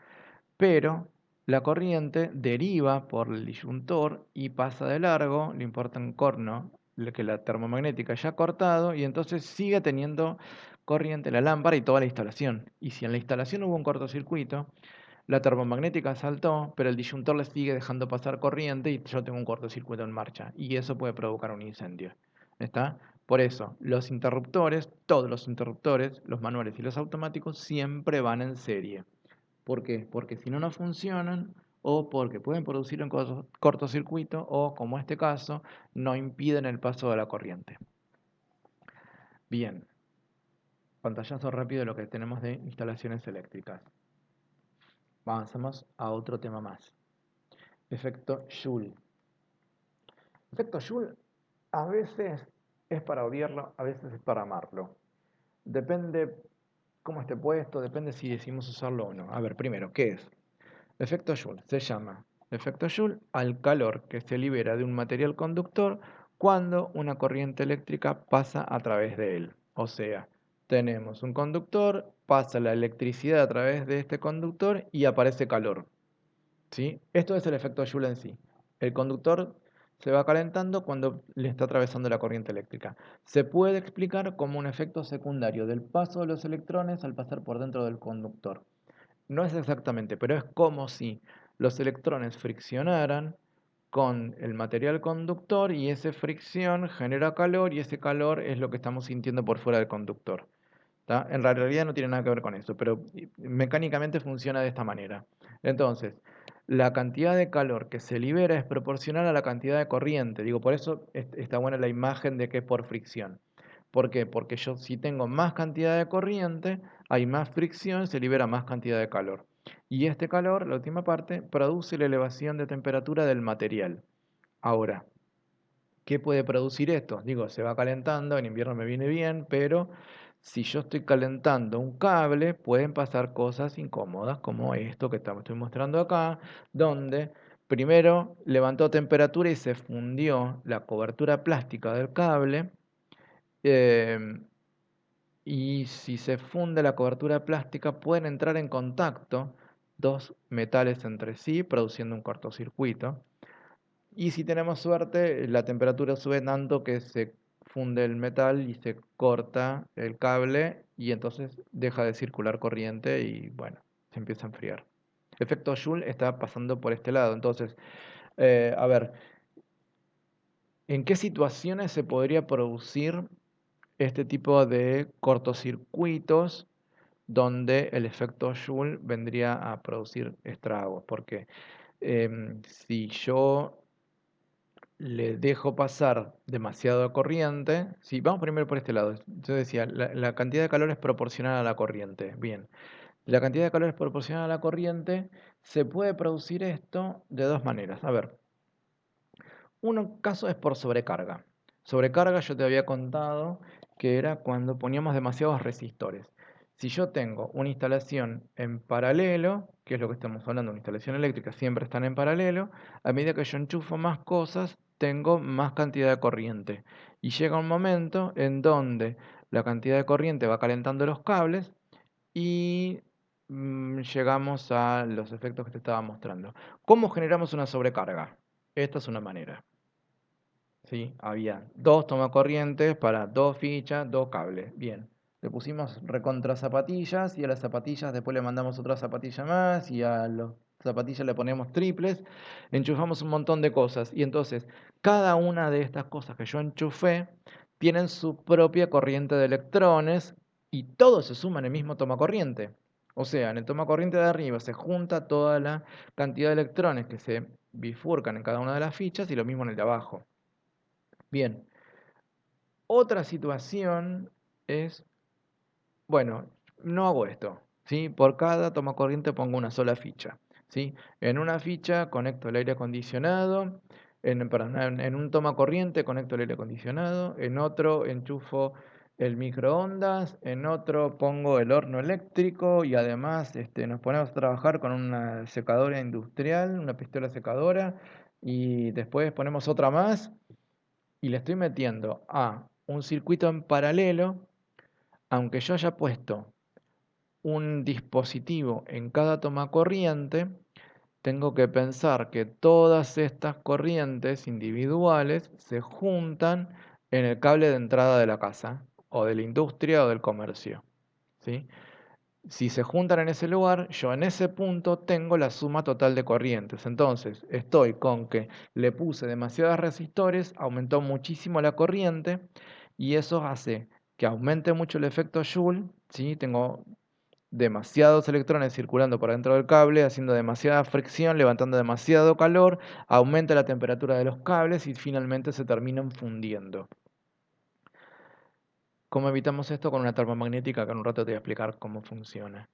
pero la corriente deriva por el disyuntor y pasa de largo, le importa un corno, que la termomagnética ya ha cortado y entonces sigue teniendo corriente la lámpara y toda la instalación. Y si en la instalación hubo un cortocircuito, la termomagnética saltó, pero el disyuntor le sigue dejando pasar corriente y yo tengo un cortocircuito en marcha. Y eso puede provocar un incendio. ¿Está? Por eso, los interruptores, todos los interruptores, los manuales y los automáticos, siempre van en serie. ¿Por qué? Porque si no, no funcionan o porque pueden producir un cortocircuito o, como este caso, no impiden el paso de la corriente. Bien, pantallazo rápido de lo que tenemos de instalaciones eléctricas. Avanzamos a otro tema más. Efecto Joule. Efecto Joule a veces es para odiarlo, a veces es para amarlo. Depende cómo esté puesto, depende si decimos usarlo o no. A ver, primero, ¿qué es? Efecto Joule se llama efecto Joule al calor que se libera de un material conductor cuando una corriente eléctrica pasa a través de él. O sea, tenemos un conductor, pasa la electricidad a través de este conductor y aparece calor. ¿Sí? Esto es el efecto Joule en sí. El conductor se va calentando cuando le está atravesando la corriente eléctrica. Se puede explicar como un efecto secundario del paso de los electrones al pasar por dentro del conductor. No es exactamente, pero es como si los electrones friccionaran con el material conductor y esa fricción genera calor y ese calor es lo que estamos sintiendo por fuera del conductor. ¿Tá? En realidad no tiene nada que ver con eso, pero mecánicamente funciona de esta manera. Entonces, la cantidad de calor que se libera es proporcional a la cantidad de corriente. Digo, por eso está buena la imagen de que es por fricción. ¿Por qué? Porque yo si tengo más cantidad de corriente, hay más fricción, se libera más cantidad de calor. Y este calor, la última parte, produce la elevación de temperatura del material. Ahora, ¿qué puede producir esto? Digo, se va calentando, en invierno me viene bien, pero si yo estoy calentando un cable, pueden pasar cosas incómodas como esto que estoy mostrando acá, donde primero levantó temperatura y se fundió la cobertura plástica del cable. em, y si se funde la cobertura plástica, pueden entrar en contacto dos metales entre sí, produciendo un cortocircuito. Y si tenemos suerte, la temperatura sube tanto que se funde el metal y se corta el cable y entonces deja de circular corriente y bueno, se empieza a enfriar. Efecto Joule está pasando por este lado. Entonces, a ver, ¿en qué situaciones se podría producir este tipo de cortocircuitos donde el efecto Joule vendría a producir estragos? Porque si yo le dejo pasar demasiada corriente. Sí, vamos primero por este lado. Yo decía, la cantidad de calor es proporcional a la corriente. Bien, la cantidad de calor es proporcional a la corriente. Se puede producir esto de dos maneras. A ver, un caso es por sobrecarga. Sobrecarga yo te había contado que era cuando poníamos demasiados resistores. Si yo tengo una instalación en paralelo, que es lo que estamos hablando, una instalación eléctrica siempre están en paralelo, a medida que yo enchufo más cosas, tengo más cantidad de corriente. Y llega un momento en donde la cantidad de corriente va calentando los cables y llegamos a los efectos que te estaba mostrando. ¿Cómo generamos una sobrecarga? Esta es una manera. ¿Sí? Había dos tomacorrientes para dos fichas, dos cables. Bien. Le pusimos recontra zapatillas y a las zapatillas después le mandamos otra zapatilla más y a las zapatillas le ponemos triples. Enchufamos un montón de cosas y entonces cada una de estas cosas que yo enchufé tienen su propia corriente de electrones y todos se suman en el mismo tomacorriente. O sea, en el tomacorriente de arriba se junta toda la cantidad de electrones que se bifurcan en cada una de las fichas y lo mismo en el de abajo. Bien, otra situación es, bueno, no hago esto, ¿sí? Por cada toma corriente pongo una sola ficha, ¿sí? En una ficha conecto el aire acondicionado, perdón, en un toma corriente conecto el aire acondicionado, en otro enchufo el microondas, en otro pongo el horno eléctrico y además nos ponemos a trabajar con una secadora industrial, una pistola secadora, y después ponemos otra más y le estoy metiendo a un circuito en paralelo, aunque yo haya puesto un dispositivo en cada toma corriente, tengo que pensar que todas estas corrientes individuales se juntan en el cable de entrada de la casa, o de la industria o del comercio, ¿sí? Si se juntan en ese lugar, yo en ese punto tengo la suma total de corrientes. Entonces, estoy con que le puse demasiados resistores, aumentó muchísimo la corriente y eso hace que aumente mucho el efecto Joule, ¿sí? Tengo demasiados electrones circulando por dentro del cable, haciendo demasiada fricción, levantando demasiado calor, aumenta la temperatura de los cables y finalmente se terminan fundiendo. ¿Cómo evitamos esto? Con una termomagnética, que en un rato te voy a explicar cómo funciona.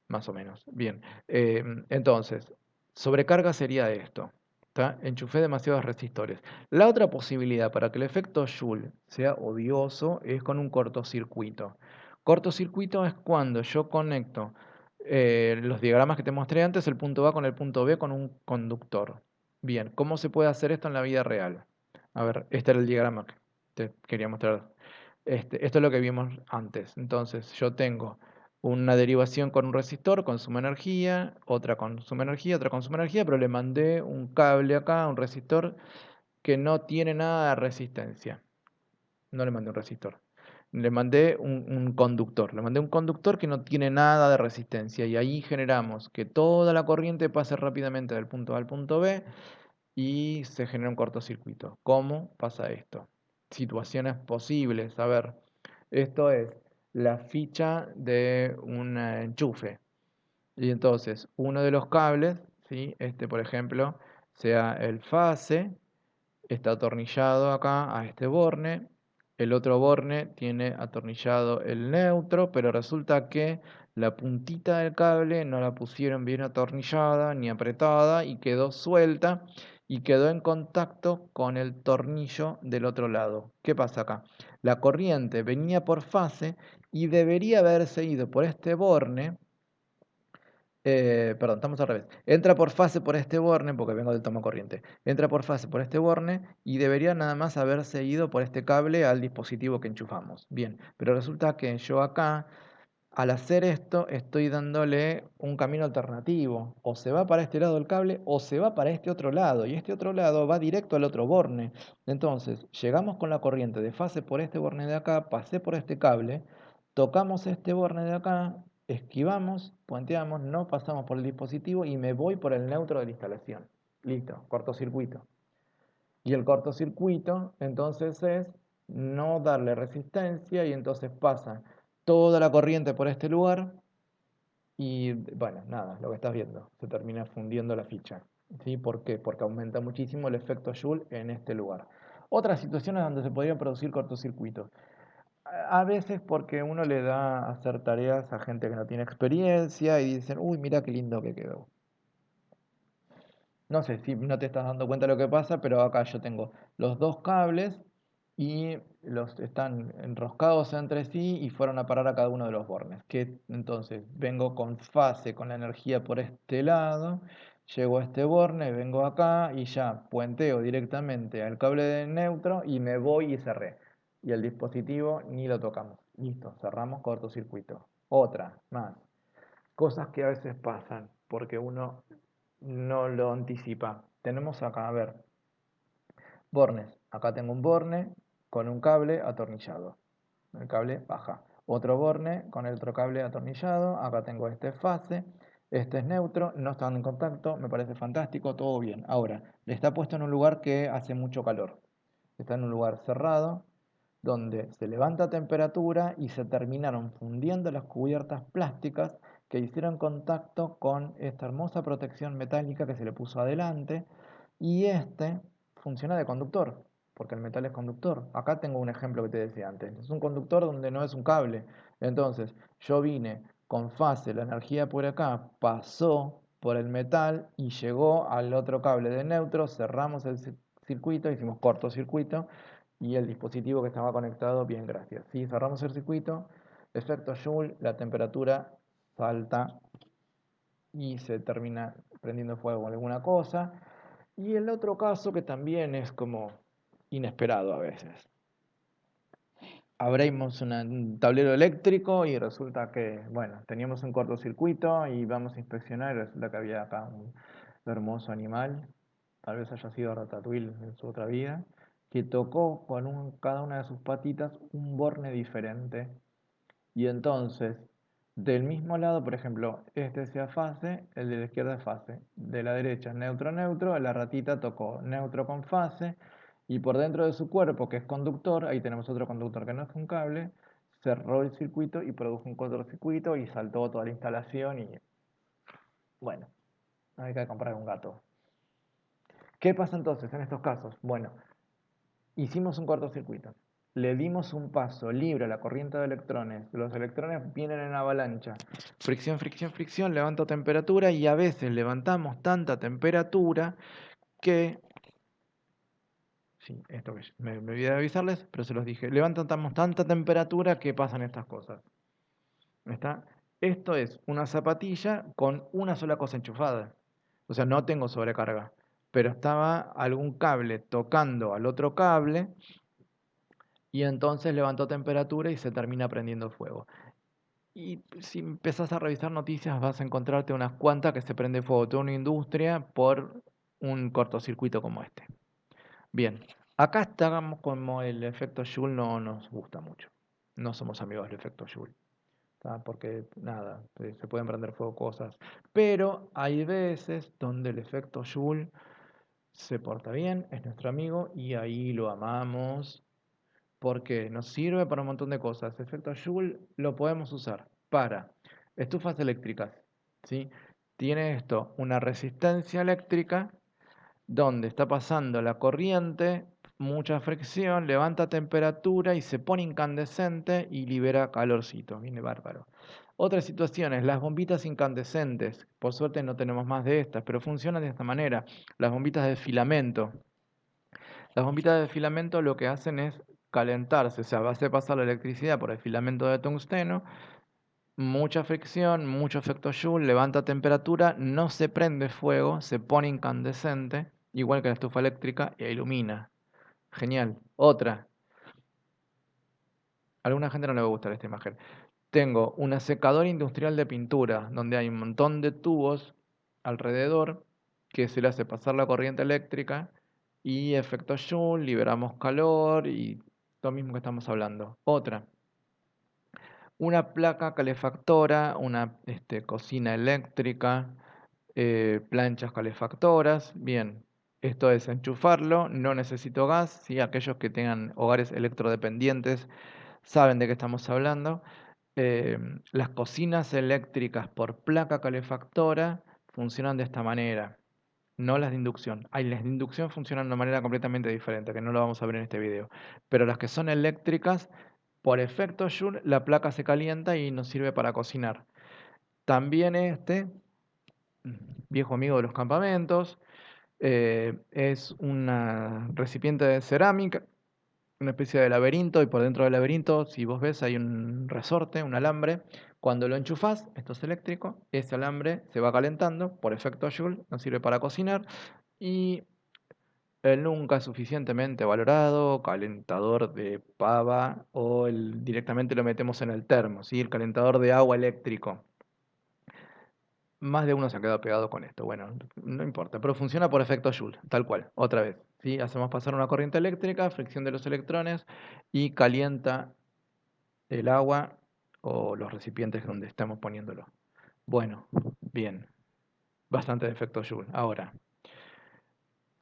Más o menos. Bien. Entonces, sobrecarga sería esto. ¿Tá? Enchufé demasiados resistores. La otra posibilidad para que el efecto Joule sea odioso es con un cortocircuito. Cortocircuito es cuando yo conecto los diagramas que te mostré antes, el punto A con el punto B con un conductor. Bien, ¿cómo se puede hacer esto en la vida real? A ver, este era el diagrama que te quería mostrar. Esto es lo que vimos antes. Entonces, yo tengo una derivación con un resistor, consume energía, otra consume energía, pero le mandé un cable acá, un resistor que no tiene nada de resistencia. No le mandé un resistor. Le mandé un conductor. Le mandé un conductor que no tiene nada de resistencia. Y ahí generamos que toda la corriente pase rápidamente del punto A al punto B y se genera un cortocircuito. ¿Cómo pasa esto? Situaciones posibles. A ver, esto es la ficha de un enchufe. Y entonces, uno de los cables, ¿sí? Por ejemplo, sea el fase, está atornillado acá a este borne. El otro borne tiene atornillado el neutro, pero resulta que la puntita del cable no la pusieron bien atornillada ni apretada y quedó suelta y quedó en contacto con el tornillo del otro lado. ¿Qué pasa acá? La corriente venía por fase y debería haberse ido por este borne. Perdón, estamos al revés. Entra por fase por este borne, porque vengo del toma corriente. Entra por fase por este borne y debería nada más haberse ido por este cable al dispositivo que enchufamos. Bien, pero resulta que yo acá, al hacer esto, estoy dándole un camino alternativo. O se va para este lado del cable o se va para este otro lado. Y este otro lado va directo al otro borne. Entonces, llegamos con la corriente de fase por este borne de acá, pasé por este cable, tocamos este borne de acá, esquivamos, puenteamos, no pasamos por el dispositivo y me voy por el neutro de la instalación. Listo, cortocircuito. Y el cortocircuito entonces es no darle resistencia y entonces pasa toda la corriente por este lugar y bueno, nada, lo que estás viendo, se termina fundiendo la ficha. ¿Sí? ¿Por qué? Porque aumenta muchísimo el efecto Joule en este lugar. Otras situaciones donde se podrían producir cortocircuitos. A veces porque uno le da a hacer tareas a gente que no tiene experiencia y dicen, uy, mira qué lindo que quedó. No sé si no te estás dando cuenta de lo que pasa, pero acá yo tengo los dos cables y los están enroscados entre sí y fueron a parar a cada uno de los bornes. Que entonces vengo con fase, con la energía por este lado, llego a este borne, vengo acá y ya puenteo directamente al cable de neutro y me voy y cerré. Y el dispositivo ni lo tocamos. Listo, cerramos cortocircuito. Otra más. Cosas que a veces pasan porque uno no lo anticipa. Tenemos acá, a ver, bornes. Acá tengo un borne con un cable atornillado. El cable baja. Otro borne con el otro cable atornillado. Acá tengo este fase. Este es neutro, no están en contacto, me parece fantástico, todo bien. Ahora, está puesto en un lugar que hace mucho calor. Está en un lugar cerrado, donde se levanta temperatura y se terminaron fundiendo las cubiertas plásticas que hicieron contacto con esta hermosa protección metálica que se le puso adelante. Y este funciona de conductor, porque el metal es conductor. Acá tengo un ejemplo que te decía antes. Es un conductor donde no es un cable. Entonces, yo vine con fase, la energía por acá pasó por el metal y llegó al otro cable de neutro, cerramos el circuito, hicimos cortocircuito y el dispositivo que estaba conectado, bien, gracias. Sí, cerramos el circuito, efecto Joule, la temperatura salta y se termina prendiendo fuego con alguna cosa. Y el otro caso que también es como inesperado a veces. Abrimos un tablero eléctrico y resulta que, bueno, teníamos un cortocircuito y vamos a inspeccionar y resulta que había acá un hermoso animal, tal vez haya sido Ratatouille en su otra vida, que tocó con cada una de sus patitas un borne diferente. Y entonces, del mismo lado, por ejemplo, este sea fase, el de la izquierda es fase. De la derecha, neutro, neutro, la ratita tocó neutro con fase. Y por dentro de su cuerpo, que es conductor, ahí tenemos otro conductor que no es un cable, cerró el circuito y produjo un cortocircuito y saltó toda la instalación y bueno, hay que comprar un gato. ¿Qué pasa entonces en estos casos? Bueno, hicimos un cortocircuito. Le dimos un paso libre a la corriente de electrones. Los electrones vienen en avalancha. Fricción, fricción, fricción, levanto temperatura y a veces levantamos tanta temperatura que... Sí, esto que me olvidé de avisarles, pero se los dije. Levantamos tanta temperatura que pasan estas cosas. ¿Está? Esto es una zapatilla con una sola cosa enchufada. O sea, no tengo sobrecarga. Pero estaba algún cable tocando al otro cable y entonces levantó temperatura y se termina prendiendo fuego. Y si empezás a revisar noticias vas a encontrarte unas cuantas que se prende fuego toda una industria por un cortocircuito como este. Bien, acá estamos como el efecto Joule no nos gusta mucho. No somos amigos del efecto Joule. Porque nada, se pueden prender fuego cosas. Pero hay veces donde el efecto Joule se porta bien, es nuestro amigo y ahí lo amamos porque nos sirve para un montón de cosas. Efecto Joule lo podemos usar para estufas eléctricas, ¿sí? Tiene esto una resistencia eléctrica donde está pasando la corriente, mucha fricción, levanta temperatura y se pone incandescente y libera calorcito. Viene bárbaro. Otras situaciones, las bombitas incandescentes. Por suerte no tenemos más de estas, pero funcionan de esta manera. Las bombitas de filamento. Las bombitas de filamento lo que hacen es calentarse, o sea, hace pasar la electricidad por el filamento de tungsteno, mucha fricción, mucho efecto Joule, levanta temperatura, no se prende fuego, se pone incandescente, igual que la estufa eléctrica, e ilumina. Genial. Otra. A alguna gente no le va a gustar esta imagen. Tengo una secadora industrial de pintura, donde hay un montón de tubos alrededor que se le hace pasar la corriente eléctrica y efecto Joule, liberamos calor y lo mismo que estamos hablando. Otra, una placa calefactora, una cocina eléctrica, planchas calefactoras. Bien, esto es enchufarlo, no necesito gas. ¿Sí? Aquellos que tengan hogares electrodependientes saben de qué estamos hablando. Las cocinas eléctricas por placa calefactora funcionan de esta manera, no las de inducción. Las de inducción funcionan de una manera completamente diferente, que no lo vamos a ver en este video. Pero las que son eléctricas, por efecto Joule, la placa se calienta y nos sirve para cocinar. También viejo amigo de los campamentos, es un recipiente de cerámica, una especie de laberinto, y por dentro del laberinto, si vos ves, hay un resorte, un alambre. Cuando lo enchufás, esto es eléctrico, ese alambre se va calentando por efecto Joule, nos sirve para cocinar. Y el nunca suficientemente valorado calentador de pava o directamente lo metemos en el termo, ¿sí? El calentador de agua eléctrico. Más de uno se ha quedado pegado con esto. Bueno, no importa, pero funciona por efecto Joule, tal cual, otra vez. ¿Sí? Hacemos pasar una corriente eléctrica, fricción de los electrones y calienta el agua o los recipientes donde estamos poniéndolo. Bueno, bien, bastante de efecto Joule. Ahora,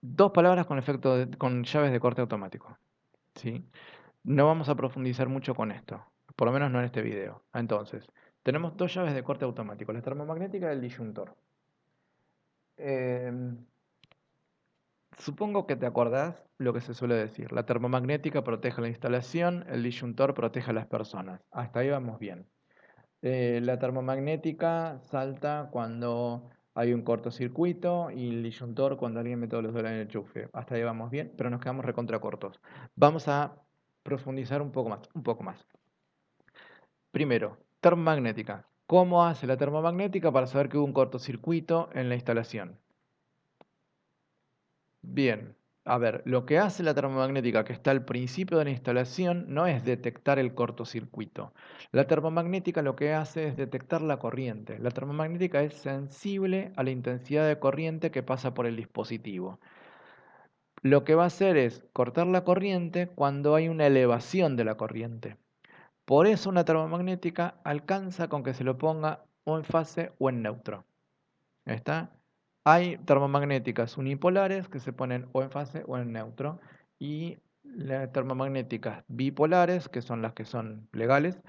dos palabras con llaves de corte automático. ¿Sí? No vamos a profundizar mucho con esto, por lo menos no en este video. Entonces, tenemos dos llaves de corte automático, la termomagnética y el disyuntor. Eh, Supongo que te acordás lo que se suele decir. La termomagnética protege la instalación, el disyuntor protege a las personas. Hasta ahí vamos bien. La termomagnética salta cuando hay un cortocircuito y el disyuntor cuando alguien mete los dedos en el enchufe. Hasta ahí vamos bien, pero nos quedamos recontra cortos. Vamos a profundizar un poco más, un poco más. Primero, termomagnética. ¿Cómo hace la termomagnética para saber que hubo un cortocircuito en la instalación? Bien, a ver, lo que hace la termomagnética que está al principio de la instalación no es detectar el cortocircuito. La termomagnética lo que hace es detectar la corriente. La termomagnética es sensible a la intensidad de corriente que pasa por el dispositivo. Lo que va a hacer es cortar la corriente cuando hay una elevación de la corriente. Por eso una termomagnética alcanza con que se lo ponga o en fase o en neutro. ¿Está? Hay termomagnéticas unipolares que se ponen o en fase o en neutro y las termomagnéticas bipolares, que son las que son legales,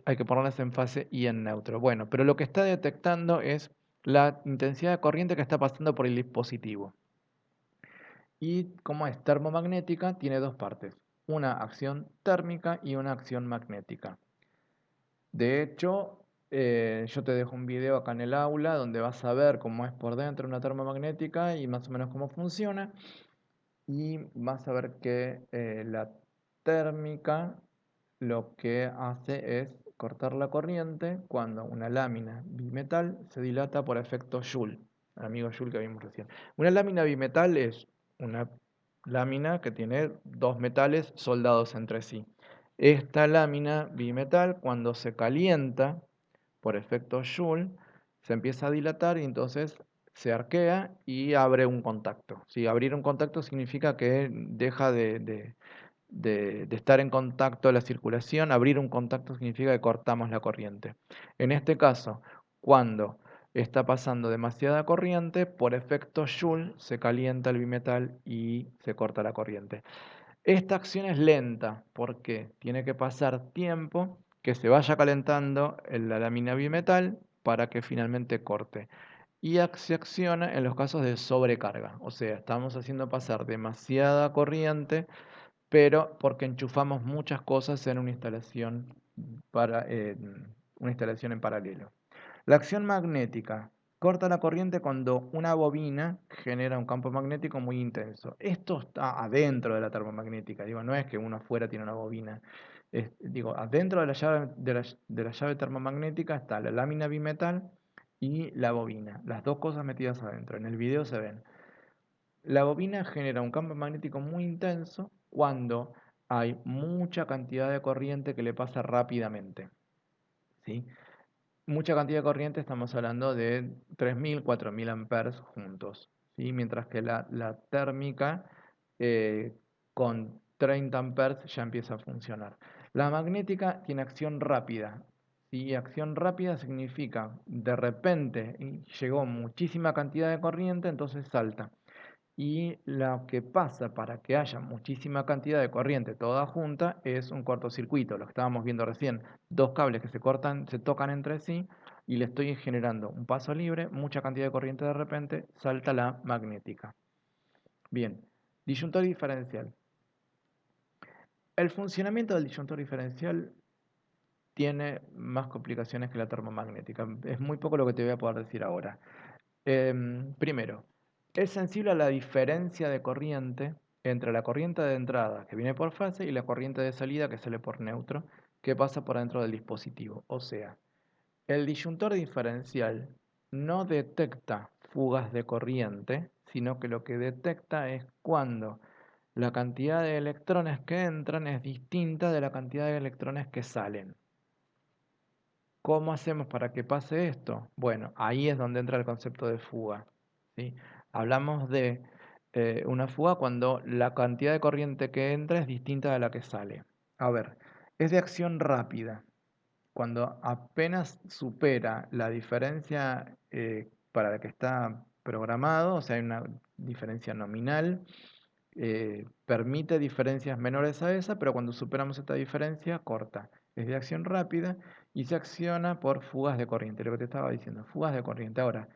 hay que ponerlas en fase y en neutro. Bueno, pero lo que está detectando es la intensidad de corriente que está pasando por el dispositivo. Y como es termomagnética, tiene dos partes, una acción térmica y una acción magnética. De hecho, yo te dejo un video acá en el aula donde vas a ver cómo es por dentro una termomagnética y más o menos cómo funciona. Y vas a ver que la térmica lo que hace es cortar la corriente cuando una lámina bimetal se dilata por efecto Joule, el amigo Joule que vimos recién. Una lámina bimetal es una lámina que tiene dos metales soldados entre sí. Esta lámina bimetal, cuando se calienta por efecto Joule, se empieza a dilatar y entonces se arquea y abre un contacto. ¿Sí? Abrir un contacto significa que deja de estar en contacto la circulación. Abrir un contacto significa que cortamos la corriente. En este caso, cuando está pasando demasiada corriente, por efecto Joule se calienta el bimetal y se corta la corriente. Esta acción es lenta porque tiene que pasar tiempo que se vaya calentando en la lámina bimetal para que finalmente corte. Y se acciona en los casos de sobrecarga, o sea, estamos haciendo pasar demasiada corriente, pero porque enchufamos muchas cosas en una instalación en paralelo. La acción magnética. Corta la corriente cuando una bobina genera un campo magnético muy intenso. Esto está adentro de la termomagnética. Digo, no es que uno afuera tiene una bobina. Digo, adentro de la llave, de la llave termomagnética está la lámina bimetal y la bobina. Las dos cosas metidas adentro. En el video se ven. La bobina genera un campo magnético muy intenso cuando hay mucha cantidad de corriente que le pasa rápidamente. ¿Sí? Mucha cantidad de corriente, estamos hablando de 3.000, 4.000 amperes juntos, ¿sí? Mientras que la térmica eh, con 30 amperes ya empieza a funcionar. La magnética tiene acción rápida, ¿sí? Acción rápida significa de repente llegó muchísima cantidad de corriente, entonces salta. Y lo que pasa para que haya muchísima cantidad de corriente toda junta es un cortocircuito, lo que estábamos viendo recién, dos cables que se cortan, se tocan entre sí y le estoy generando un paso libre, mucha cantidad de corriente de repente, salta la magnética. Bien, disyuntor diferencial. El funcionamiento del disyuntor diferencial tiene más complicaciones que la termomagnética. Es muy poco lo que te voy a poder decir ahora. Primero, es sensible a la diferencia de corriente entre la corriente de entrada que viene por fase y la corriente de salida que sale por neutro, que pasa por dentro del dispositivo. O sea, el disyuntor diferencial no detecta fugas de corriente, sino que lo que detecta es cuando la cantidad de electrones que entran es distinta de la cantidad de electrones que salen. ¿Cómo hacemos para que pase esto? Bueno, ahí es donde entra el concepto de fuga, ¿sí? Hablamos de una fuga cuando la cantidad de corriente que entra es distinta de la que sale. A ver, es de acción rápida. Cuando apenas supera la diferencia para la que está programado, o sea, hay una diferencia nominal, permite diferencias menores a esa, pero cuando superamos esta diferencia, corta. Es de acción rápida y se acciona por fugas de corriente, lo que te estaba diciendo, fugas de corriente. Ahora,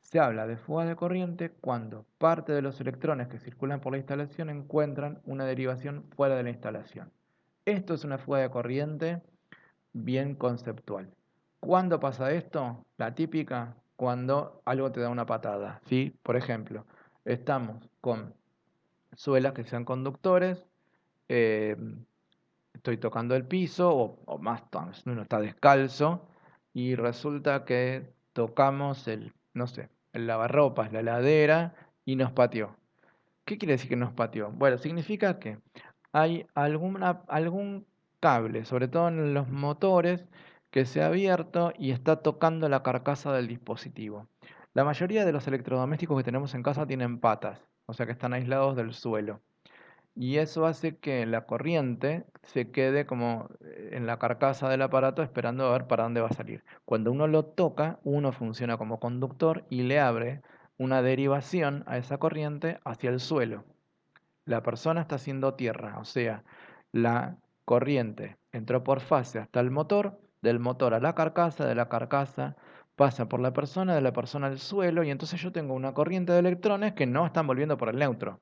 Se habla de fugas de corriente cuando parte de los electrones que circulan por la instalación encuentran una derivación fuera de la instalación. Esto es una fuga de corriente bien conceptual. ¿Cuándo pasa esto? La típica, cuando algo te da una patada, ¿sí? Por ejemplo, estamos con suelas que sean conductores, eh, estoy tocando el piso o más, uno está descalzo y resulta que tocamos no sé, el lavarropas, la heladera y nos pateó. ¿Qué quiere decir que nos pateó? Bueno, significa que hay algún cable, sobre todo en los motores, que se ha abierto y está tocando la carcasa del dispositivo. La mayoría de los electrodomésticos que tenemos en casa tienen patas, o sea que están aislados del suelo. Y eso hace que la corriente se quede como en la carcasa del aparato esperando a ver para dónde va a salir. Cuando uno lo toca, uno funciona como conductor y le abre una derivación a esa corriente hacia el suelo. La persona está haciendo tierra, o sea, la corriente entró por fase hasta el motor, del motor a la carcasa, de la carcasa pasa por la persona, de la persona al suelo, y entonces yo tengo una corriente de electrones que no están volviendo por el neutro.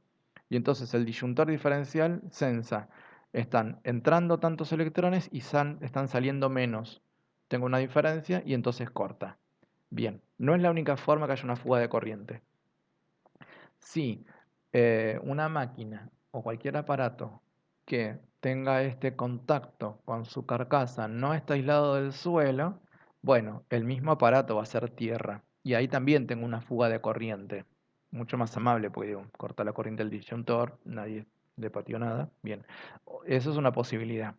Y entonces el disyuntor diferencial sensa, están entrando tantos electrones y están saliendo menos. Tengo una diferencia y entonces corta. Bien, no es la única forma que haya una fuga de corriente. Si una máquina o cualquier aparato que tenga este contacto con su carcasa no está aislado del suelo, bueno, el mismo aparato va a ser tierra. Y ahí también tengo una fuga de corriente. Mucho más amable, porque digo, corta la corriente del disyuntor, nadie le pateó nada. Bien, eso es una posibilidad.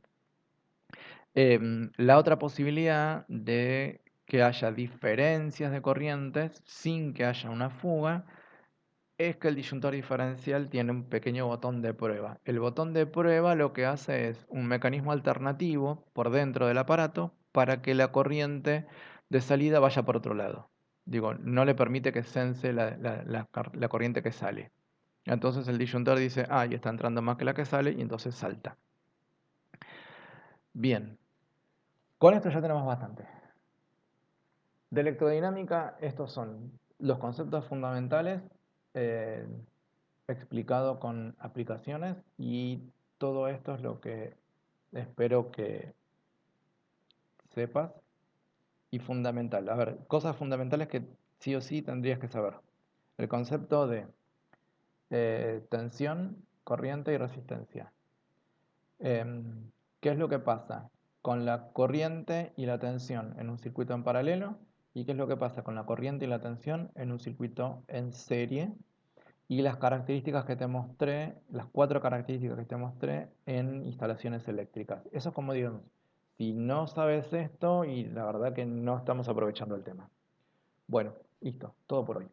La otra posibilidad de que haya diferencias de corrientes sin que haya una fuga es que el disyuntor diferencial tiene un pequeño botón de prueba. El botón de prueba lo que hace es un mecanismo alternativo por dentro del aparato para que la corriente de salida vaya por otro lado. Digo, no le permite que sense la corriente que sale. Entonces el disyuntor dice, ah, y está entrando más que la que sale, y entonces salta. Bien, con esto ya tenemos bastante. De electrodinámica, estos son los conceptos fundamentales eh, explicado con aplicaciones, y todo esto es lo que espero que sepas. Y fundamental, a ver, cosas fundamentales que sí o sí tendrías que saber. El concepto de tensión, corriente y resistencia. ¿Qué es lo que pasa con la corriente y la tensión en un circuito en paralelo? ¿Y qué es lo que pasa con la corriente y la tensión en un circuito en serie? Y las características que te mostré, las 4 características que te mostré en instalaciones eléctricas. Eso es como digamos, si no sabes esto, y la verdad que no estamos aprovechando el tema. Bueno, listo, todo por hoy.